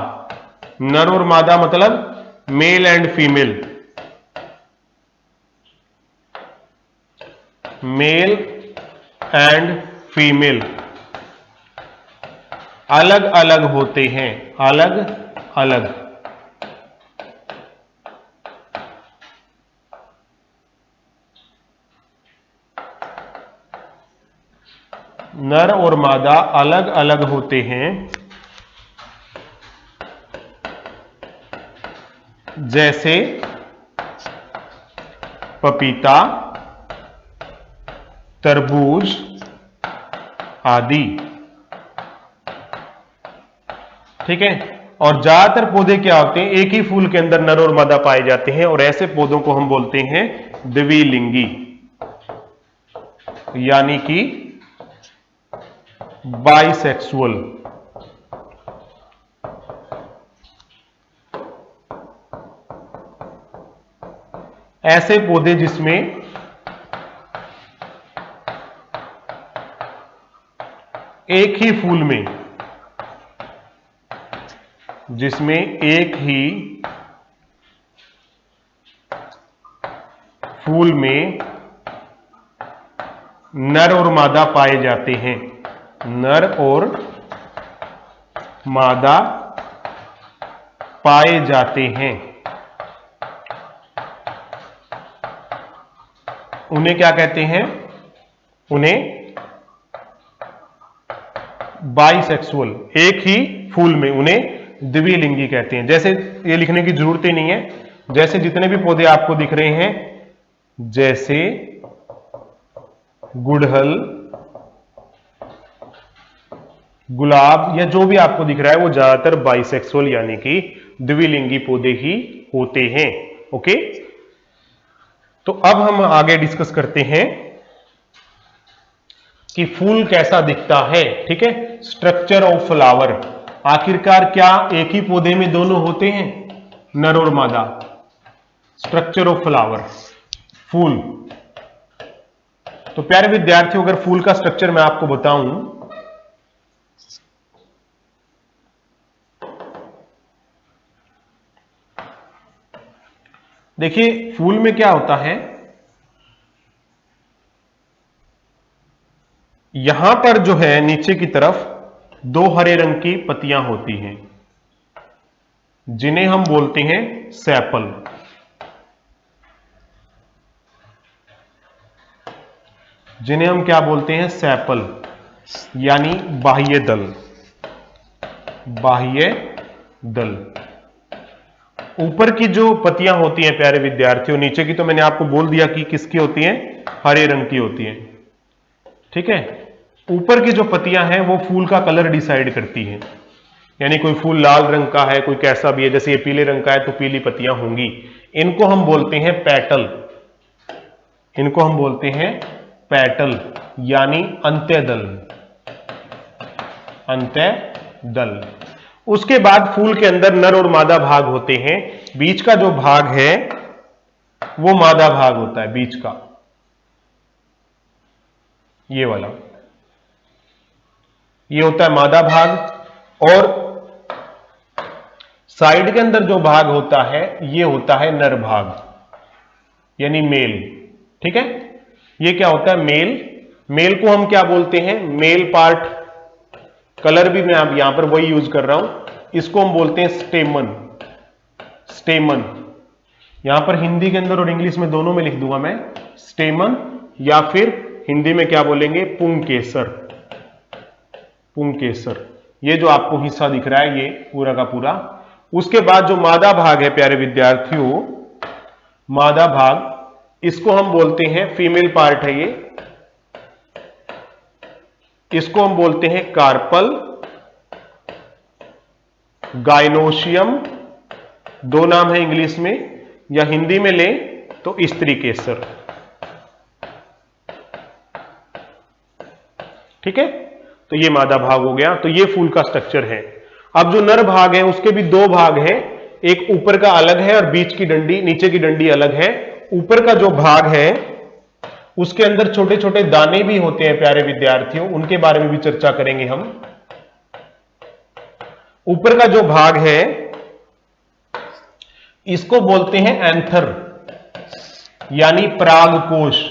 मतलब male and female, male and female अलग अलग होते हैं, अलग अलग। नर और मादा अलग अलग होते हैं, जैसे पपीता, तरबूज आदि। ठीक है, और ज्यादातर पौधे क्या होते हैं, एक ही फूल के अंदर नर और मादा पाए जाते हैं, और ऐसे पौधों को हम बोलते हैं द्विलिंगी, यानी कि बाइसेक्सुअल। ऐसे पौधे जिसमें एक ही फूल में, जिसमें एक ही फूल में नर और मादा पाए जाते हैं, नर और मादा पाए जाते हैं, उन्हें क्या कहते हैं, उन्हें बाइसेक्सुअल, एक ही फूल में, उन्हें द्विलिंगी कहते हैं। जैसे ये लिखने की जरूरत ही नहीं है, जैसे जितने भी पौधे आपको दिख रहे हैं, जैसे गुड़हल, गुलाब या जो भी आपको दिख रहा है, वो ज्यादातर बाइसेक्सुअल यानी कि द्विलिंगी पौधे ही होते हैं। ओके, तो अब हम आगे डिस्कस करते हैं कि फूल कैसा दिखता है। ठीक है, स्ट्रक्चर ऑफ फ्लावर। आखिरकार क्या एक ही पौधे में दोनों होते हैं, नर और मादा? स्ट्रक्चर ऑफ फ्लावर, फूल। तो प्यारे विद्यार्थियों, अगर फूल का स्ट्रक्चर मैं आपको बताऊं, देखिए फूल में क्या होता है, यहां पर जो है नीचे की तरफ दो हरे रंग की पत्तियां होती हैं, जिन्हें हम बोलते हैं सेपल। जिन्हें हम क्या बोलते हैं, सेपल, यानी बाह्य दल, बाह्य दल। ऊपर की जो पत्तियां होती हैं प्यारे विद्यार्थियों, नीचे की तो मैंने आपको बोल दिया कि किसकी होती हैं, हरे रंग की होती हैं। ठीक है, ऊपर की जो पत्तियां हैं वो फूल का कलर डिसाइड करती हैं, यानी कोई फूल लाल रंग का है, कोई कैसा भी है, जैसे ये पीले रंग का है तो पीली पत्तियां होंगी। इनको हम बोलते हैं पेटल, इनको हम बोलते हैं पेटल, यानी अंत्यदल, अंत्यदल। उसके बाद फूल के अंदर नर और मादा भाग होते हैं। बीच का जो भाग है वो मादा भाग होता है, बीच का। ये वाला, ये होता है मादा भाग। और साइड के अंदर जो भाग होता है ये होता है नर भाग, यानी मेल। ठीक है, ये क्या होता है? मेल। मेल को हम क्या बोलते हैं? Male part. कलर भी मैं अब यहां पर वही यूज कर रहा हूं, इसको हम बोलते हैं स्टेमन। स्टेमन यहां पर हिंदी के अंदर और इंग्लिश में दोनों में लिख दूंगा मैं, स्टेमन, या फिर हिंदी में क्या बोलेंगे? पुंकेसर। पुंकेसर, ये जो आपको हिस्सा दिख रहा है ये पूरा का पूरा। उसके बाद जो मादा भाग है प्यारे विद्यार्थियों, मादा भाग, इसको हम बोलते हैं, फीमेल पार्ट है ये, इसको हम बोलते हैं कार्पल, गाइनोशियम, दो नाम है इंग्लिश में, या हिंदी में ले तो स्त्री केसर। ठीक है, तो ये मादा भाग हो गया। तो ये फूल का स्ट्रक्चर है। अब जो नर भाग है उसके भी दो भाग हैं, एक ऊपर का अलग है और बीच की डंडी, नीचे की डंडी अलग है। ऊपर का जो भाग है उसके अंदर छोटे छोटे दाने भी होते हैं प्यारे विद्यार्थियों, उनके बारे में भी चर्चा करेंगे हम। ऊपर का जो भाग है इसको बोलते हैं एंथर, यानी परागकोश।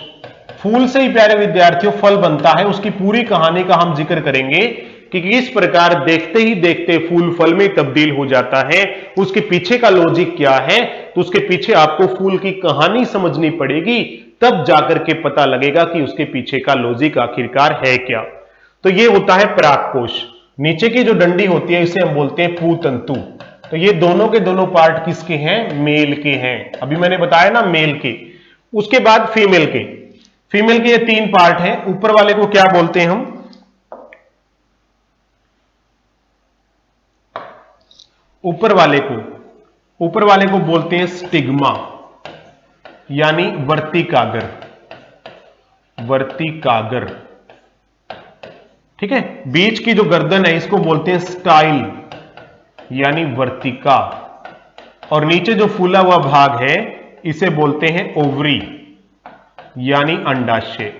फूल से ही प्यारे विद्यार्थियों फल बनता है। उसकी पूरी कहानी का हम जिक्र करेंगे कि किस प्रकार देखते ही देखते फूल फल में तब्दील हो जाता है, उसके पीछे का लॉजिक क्या है। तो उसके पीछे आपको फूल की कहानी समझनी पड़ेगी, तब जाकर के पता लगेगा कि उसके पीछे का लॉजिक आखिरकार है क्या। तो ये होता है परागकोश। नीचे की जो डंडी होती है इसे हम बोलते हैं पूतंतु। तो ये दोनों के दोनों पार्ट किसके हैं? मेल के हैं। अभी मैंने बताया ना मेल के। उसके बाद फीमेल के। फीमेल के ये तीन पार्ट हैं। ऊपर वाले को क्या बोलते हैं हम? ऊपर वाले को बोलते हैं स्टिग्मा, यानी वर्तिकागर। वर्तिकागर, ठीक है। बीच की जो गर्दन है इसको बोलते हैं स्टाइल, यानी वर्तिका। और नीचे जो फूला हुआ भाग है इसे बोलते हैं ओवरी, यानी अंडाशय।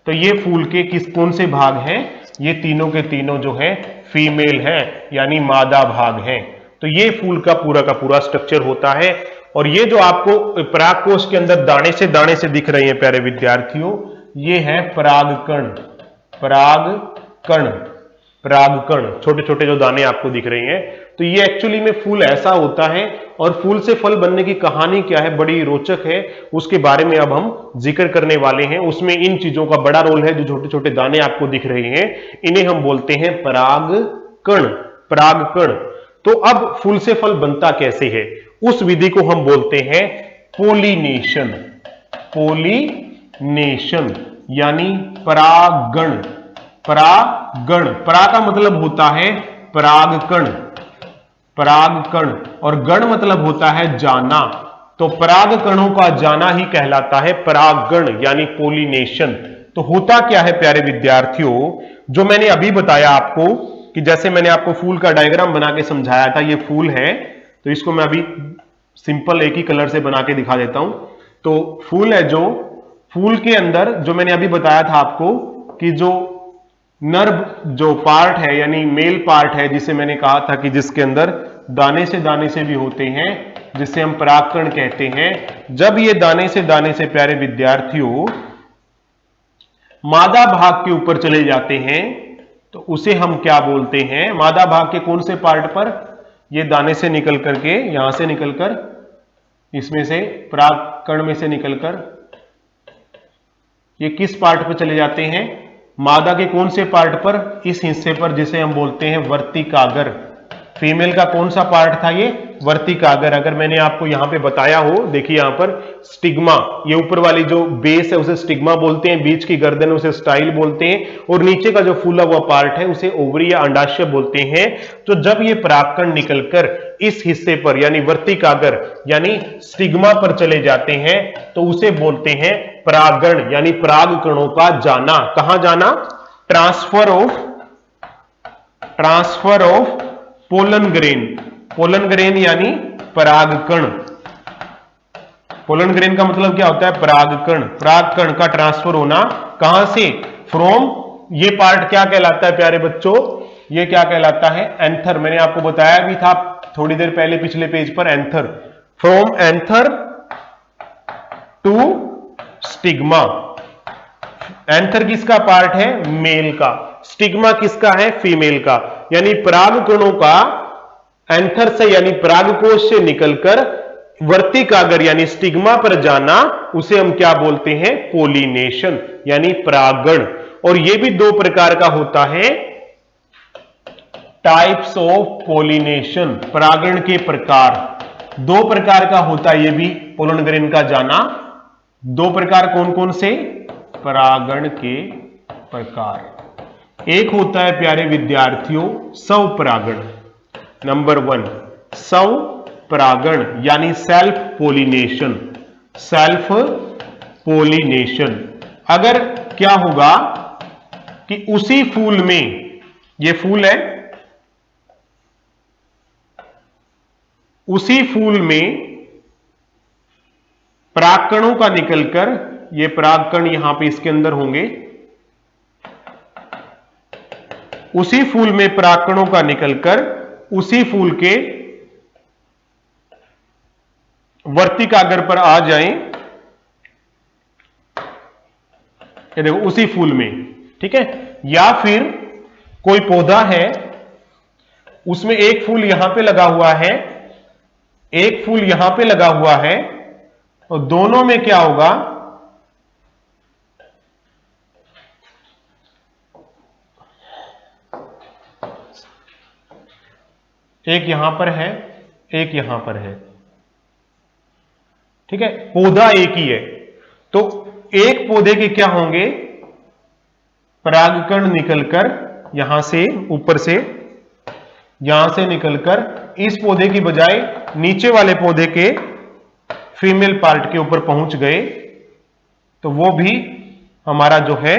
तो ये फूल के कौन से भाग हैं? ये तीनों के तीनों जो है फीमेल है, यानी मादा भाग हैं। तो ये फूल का पूरा स्ट्रक्चर होता है। और ये जो आपको परागकोश के अंदर दाने से दिख रहे हैं प्यारे विद्यार्थियों, ये है परागकण। परागकण, छोटे छोटे जो दाने आपको दिख रहे हैं। तो ये एक्चुअली में फूल ऐसा होता है। और फूल से फल बनने की कहानी क्या है, बड़ी रोचक है, उसके बारे में अब हम जिक्र करने वाले हैं। उसमें इन चीजों का बड़ा रोल है। जो छोटे छोटे दाने आपको दिख रहे हैं इन्हें हम बोलते हैं परागकण। परागकण। तो अब फूल से फल बनता कैसे है, उस विधि को हम बोलते हैं पोलिनेशन। पोलिनेशन यानी परागण। परागण, परा का मतलब होता है परागकण, परागकण, और गण मतलब होता है जाना। तो परागकणों का जाना ही कहलाता है परागण, यानी पोलिनेशन। तो होता क्या है प्यारे विद्यार्थियों, जो मैंने अभी बताया आपको, कि जैसे मैंने आपको फूल का डायग्राम बना के समझाया था, ये फूल है, तो इसको मैं अभी सिंपल एक ही कलर से बना के दिखा देता हूं। तो फूल है, जो फूल के अंदर जो मैंने अभी बताया था आपको कि जो नर जो पार्ट है, यानी मेल पार्ट है, जिसे मैंने कहा था कि जिसके अंदर दाने से भी होते हैं, जिसे हम परागकण कहते हैं। जब ये दाने से प्यारे विद्यार्थियों मादा भाग के ऊपर चले जाते हैं तो उसे हम क्या बोलते हैं? मादा भाग के कौन से पार्ट पर? ये दाने से निकल करके, यहां से निकलकर, इसमें से परागकण में से निकलकर ये किस पार्ट पर चले जाते हैं? मादा के कौन से पार्ट पर? इस हिस्से पर, जिसे हम बोलते हैं वर्तिकागर। फीमेल का कौन सा पार्ट था? ये वर्तिकागर। अगर मैंने आपको यहां पे बताया हो, देखिए यहां पर स्टिग्मा, ये ऊपर वाली जो बेस है उसे स्टिग्मा बोलते हैं, बीच की गर्दन उसे स्टाइल बोलते हैं, और नीचे का जो फूला हुआ पार्ट है उसे ओवरी या अंडाशय बोलते हैं। तो जब ये परागकण निकलकर इस हिस्से पर, यानी वर्तिकागर यानी स्टिग्मा पर चले जाते हैं, तो उसे बोलते हैं परागण, यानी परागकणों का जाना। कहां जाना? Transfer of pollen grain. Pollen grain यानी परागकण। पोलन ग्रेन का मतलब क्या होता है? परागकण। परागकण का ट्रांसफर होना कहां से? फ्रॉम, ये पार्ट क्या कहलाता है प्यारे बच्चों, ये क्या कहलाता है, एंथर। मैंने आपको बताया भी था थोड़ी देर पहले पिछले पेज पर, anther, from anther to stigma. Anther किसका पार्ट है, मेल का, स्टिग्मा किसका है, फीमेल का। यानी परागकणों का एंथर से यानी परागकोश से निकलकर वर्तिकाग्र यानी स्टिग्मा पर जाना, उसे हम क्या बोलते हैं, पोलिनेशन यानी परागण। और यह भी दो प्रकार का होता है, टाइप्स ऑफ पोलिनेशन, परागण के प्रकार दो प्रकार का होता है, यह भी पोलन ग्रेन का जाना। दो प्रकार कौन कौन से, परागण के प्रकार। एक होता है प्यारे विद्यार्थियों स्वपरागण, नंबर 1 स्वपरागण यानी सेल्फ पोलिनेशन, सेल्फ पोलिनेशन। अगर क्या होगा कि उसी फूल में, ये फूल है, उसी फूल में परागकणों का निकलकर, ये परागकण यहां पे इसके अंदर होंगे, उसी फूल में परागकणों का निकलकर उसी फूल के वर्तिकाग्र पर आ जाएं, ये देखो उसी फूल में, ठीक है। या फिर कोई पौधा है, उसमें एक फूल यहां पे लगा हुआ है, एक फूल यहां पे लगा हुआ है, और दोनों में क्या होगा, एक यहां पर है, एक यहां पर है, ठीक है, पौधा एक ही है। तो एक पौधे के क्या होंगे, परागकण निकलकर यहां से, ऊपर से यहां से निकलकर इस पौधे की बजाय नीचे वाले पौधे के फीमेल पार्ट के ऊपर पहुंच गए, तो वो भी हमारा जो है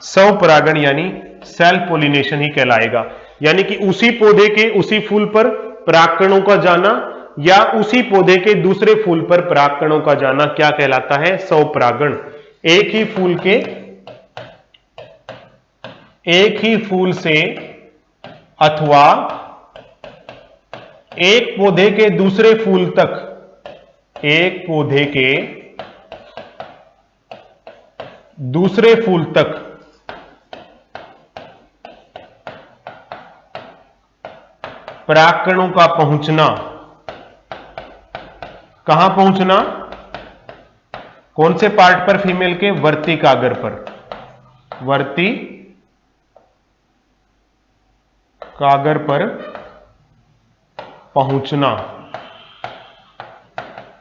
स्वपरागण यानी सेल्फ पोलिनेशन ही कहलाएगा। यानी कि उसी पौधे के उसी फूल पर परागकणों का जाना, या उसी पौधे के दूसरे फूल पर परागकणों का जाना क्या कहलाता है, स्वपरागण। एक ही फूल के, एक ही फूल से अथवा एक पौधे के दूसरे फूल तक, एक पौधे के दूसरे फूल तक परागकणों का पहुंचना। कहां पहुंचना, कौन से पार्ट पर, फीमेल के वर्तिकाग्र पर, वर्तिकाग्र पर पहुंचना,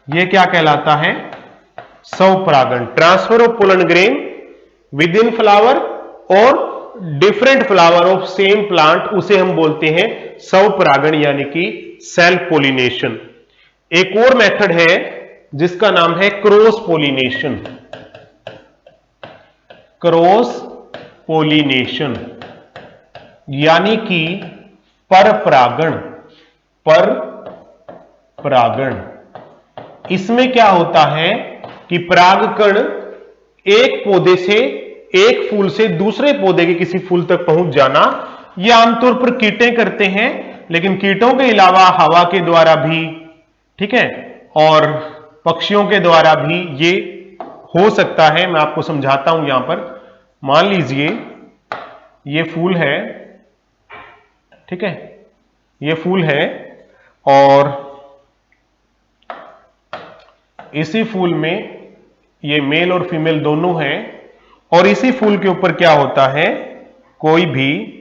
यह क्या कहलाता है, स्वपरागण। Transfer of pollen grain within flower और different flower of same plant, उसे हम बोलते हैं स्वपरागण यानी कि सेल्फ पोलिनेशन। एक और मेथड है जिसका नाम है क्रॉस पोलिनेशन, क्रॉस पोलिनेशन यानी कि परपरागण, परपरागण। इसमें क्या होता है कि परागकण एक पौधे से, एक फूल से दूसरे पौधे के किसी फूल तक पहुंच जाना, यह आमतौर पर कीटे करते हैं, लेकिन कीटों के अलावा हवा के द्वारा भी, ठीक है, और पक्षियों के द्वारा भी ये हो सकता है। मैं आपको समझाता हूं। यहां पर मान लीजिए ये फूल है, ठीक है, ये फूल है, और इसी फूल में ये मेल और फीमेल दोनों हैं, और इसी फूल के ऊपर क्या होता है, कोई भी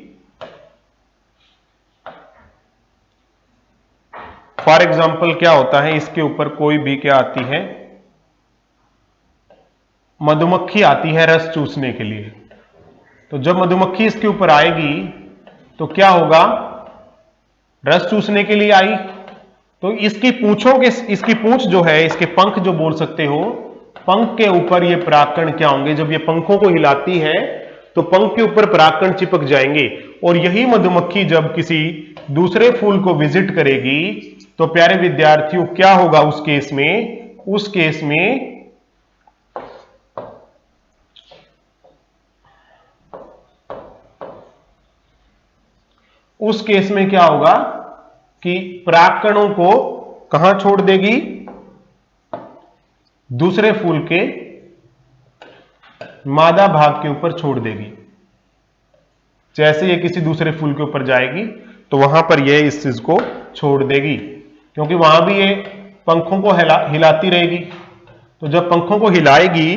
फॉर एग्जाम्पल क्या होता है, इसके ऊपर कोई भी क्या आती है, मधुमक्खी आती है रस चूसने के लिए। तो जब मधुमक्खी इसके ऊपर आएगी तो क्या होगा, रस चूसने के लिए आई, तो इसकी पूंछों के, इसकी पूंछ जो है, इसके पंख जो बोल सकते हो, पंख के ऊपर ये परागकण क्या होंगे, जब ये पंखों को हिलाती है तो पंख के ऊपर परागकण चिपक जाएंगे, और यही मधुमक्खी जब किसी दूसरे फूल को विजिट करेगी तो प्यारे विद्यार्थियों क्या होगा उस केस में, उस केस में उस केस में क्या होगा कि परागकणों को कहां छोड़ देगी? दूसरे फूल के मादा भाग के ऊपर छोड़ देगी। जैसे ये किसी दूसरे फूल के ऊपर जाएगी तो वहां पर यह इस चीज को छोड़ देगी, क्योंकि वहां भी ये पंखों को हिलाती रहेगी। तो जब पंखों को हिलाएगी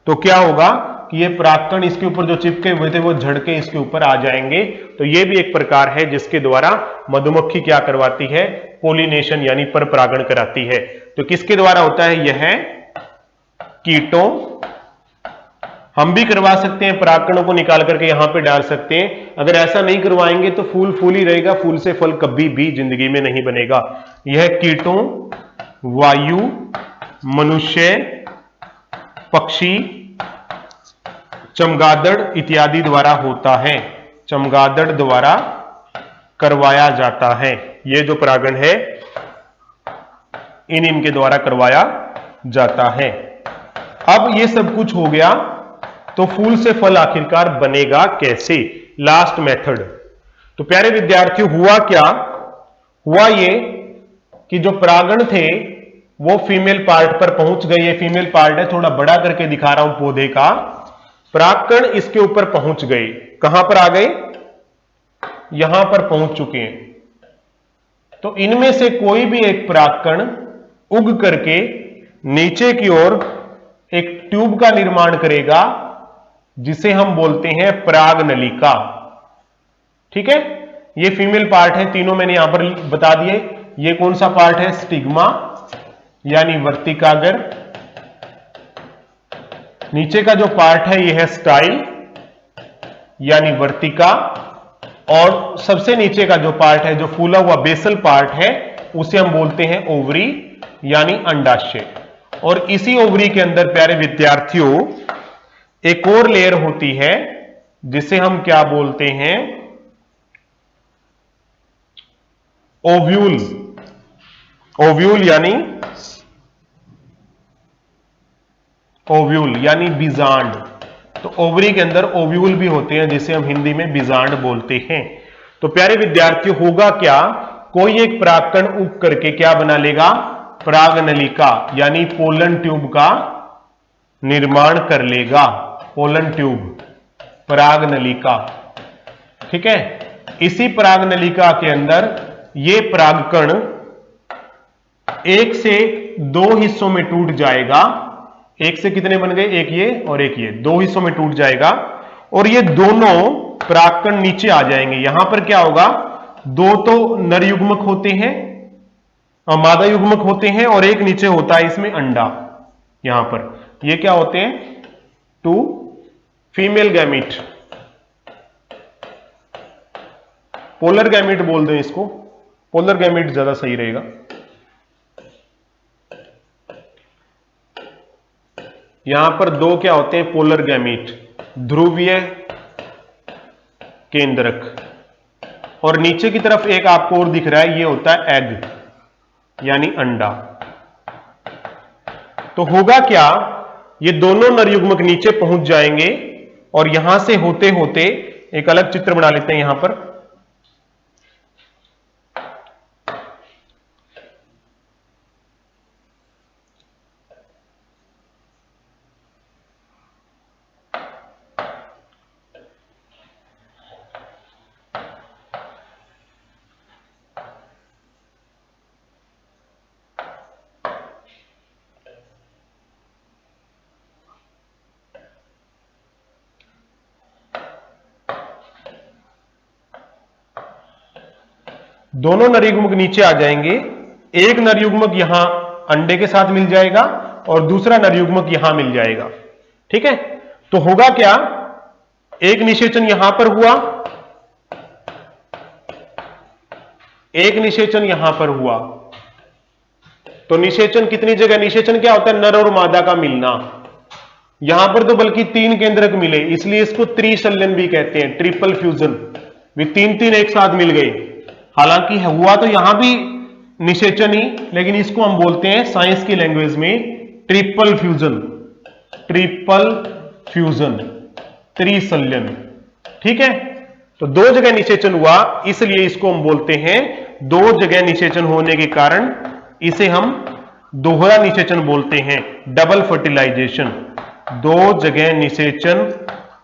तो क्या होगा कि ये परागकण इसके ऊपर जो चिपके हुए थे वो झड़के इसके ऊपर आ जाएंगे। तो ये भी एक प्रकार है जिसके द्वारा मधुमक्खी क्या करवाती है? पोलिनेशन यानी पर परागण कराती है। तो किसके द्वारा होता है? यह कीटों। हम भी करवा सकते हैं, परागकणों को निकाल करके यहां पे डाल सकते हैं। अगर ऐसा नहीं करवाएंगे तो फूल फूल ही रहेगा, फूल से फल कभी भी जिंदगी में नहीं बनेगा। यह कीटों, वायु, मनुष्य, पक्षी, चमगादड़ इत्यादि द्वारा होता है। चमगादड़ द्वारा करवाया जाता है। यह जो परागण है इनके द्वारा करवाया जाता है। अब ये सब कुछ हो गया, तो फूल से फल आखिरकार बनेगा कैसे? Last method. तो प्यारे विद्यार्थियों, हुआ क्या? हुआ ये कि जो परागण थे वो फीमेल पार्ट पर पहुंच गए। ये फीमेल पार्ट है, थोड़ा बड़ा करके दिखा रहा हूं पौधे का। परागकण इसके ऊपर पहुंच गए। कहां पर आ गए? यहां पर पहुंच चुके हैं। तो इनमें से कोई भी एक परागकण उग करके नीचे की ओर एक ट्यूब का निर्माण करेगा जिसे हम बोलते हैं परागनलिका। ठीक है, ये फीमेल पार्ट है, तीनों मैंने यहां पर बता दिए। ये कौन सा पार्ट है? स्टिग्मा यानी वर्तिकागर। नीचे का जो पार्ट है यह है स्टाइल यानी वर्तिका। और सबसे नीचे का जो पार्ट है, जो फूला हुआ बेसल पार्ट है, उसे हम बोलते हैं ओवरी यानी अंडाशय। और इसी ओवरी के अंदर प्यारे विद्यार्थियों एक और लेयर होती है जिसे हम क्या बोलते हैं? ओव्यूल। ओव्यूल यानी बीजांड। तो ओवरी के अंदर ओव्यूल भी होते हैं जिसे हम हिंदी में बीजांड बोलते हैं। तो प्यारे विद्यार्थियों, होगा क्या? कोई एक परागकण उग करके क्या बना लेगा? परागनलिका यानी पोलन ट्यूब का निर्माण कर लेगा। पोलन ट्यूब, परागनलिका। ठीक है, इसी परागनलिका के अंदर ये परागकण एक से दो हिस्सों में टूट जाएगा। एक से कितने बन गए? एक ये और एक ये, दो हिस्सों में टूट जाएगा। और ये दोनों परागकण नीचे आ जाएंगे। यहां पर क्या होगा? दो तो नर युग्मक होते हैं, मादा युग्मक होते हैं, और एक नीचे होता है इसमें अंडा। यहां पर ये क्या होते हैं? Two female gamete. Polar gamete बोल दें इसको, पोलर गैमीट ज्यादा सही रहेगा। यहां पर दो क्या होते हैं? पोलर गैमीट, ध्रुवीय केंद्रक। और नीचे की तरफ एक आपको और दिख रहा है, ये होता है एग यानी अंडा। तो होगा क्या? ये दोनों नर युग्मक नीचे पहुंच जाएंगे और यहां से होते होते एक अलग चित्र बना लेते हैं यहां पर। दोनों नर युग्मक नीचे आ जाएंगे। एक नर युग्मक यहां अंडे के साथ मिल जाएगा और दूसरा नर युग्मक यहां मिल जाएगा। ठीक है, तो होगा क्या? एक निषेचन यहां पर हुआ, एक निषेचन यहां पर हुआ। तो निषेचन कितनी जगह? निषेचन क्या होता है? नर और मादा का मिलना। यहां पर तो बल्कि तीन केंद्रक मिले, इसलिए इसको त्रिशल्यन भी कहते हैं, ट्रिपल फ्यूजन। वे तीन तीन एक साथ मिल गए। हालांकि हुआ तो यहां भी निषेचन ही, लेकिन इसको हम बोलते हैं साइंस की लैंग्वेज में ट्रिपल फ्यूजन। ट्रिपल फ्यूजन, त्रिशल्यन। ठीक है, तो दो जगह निषेचन हुआ, इसलिए इसको हम बोलते हैं, दो जगह निषेचन होने के कारण इसे हम दोहरा निषेचन बोलते हैं, डबल फर्टिलाइजेशन। दो जगह निषेचन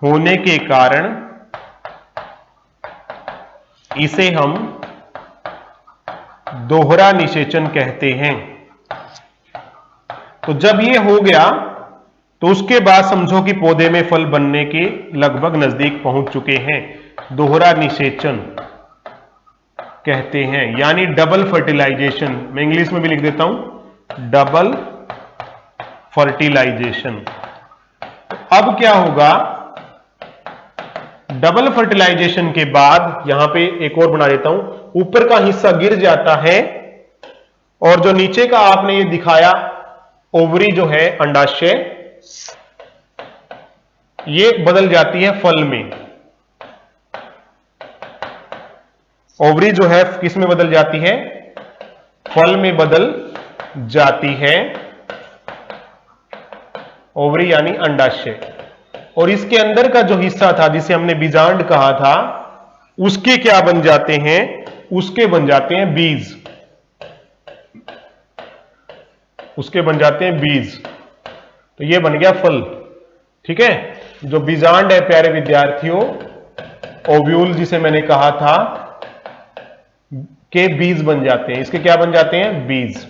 होने के कारण इसे हम दोहरा निषेचन कहते हैं। तो जब ये हो गया तो उसके बाद समझो कि पौधे में फल बनने के लगभग नजदीक पहुंच चुके हैं, दोहरा निषेचन कहते हैं, यानी डबल फर्टिलाइजेशन। मैं इंग्लिश में भी लिख देता हूं, डबल फर्टिलाइजेशन। अब क्या होगा, डबल फर्टिलाइजेशन के बाद यहां पे एक और बना देता हूं, ऊपर का हिस्सा गिर जाता है और जो नीचे का आपने ये दिखाया ओवरी जो है, अंडाशय, ये बदल जाती है फल में। ओवरी जो है किस में बदल जाती है, फल में बदल जाती है, ओवरी यानी अंडाशय। और इसके अंदर का जो हिस्सा था जिसे हमने बीजांड कहा था, उसके क्या बन जाते हैं, उसके बन जाते हैं बीज, उसके बन जाते हैं बीज। तो ये बन गया फल। ठीक है, जो बीजांड है प्यारे विद्यार्थियों, ओव्यूल जिसे मैंने कहा था, के बीज बन जाते हैं, इसके क्या बन जाते हैं, बीज।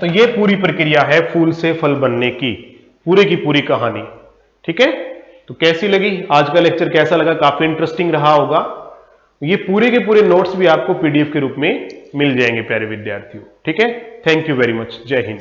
तो ये पूरी प्रक्रिया है फूल से फल बनने की, पूरे की पूरी कहानी। ठीक है, तो कैसी लगी आज का लेक्चर, कैसा लगा, काफी इंटरेस्टिंग रहा होगा। ये पूरे के पूरे नोट्स भी आपको पीडीएफ के रूप में मिल जाएंगे प्यारे विद्यार्थियों। ठीक है, थैंक यू वेरी मच, जय हिंद।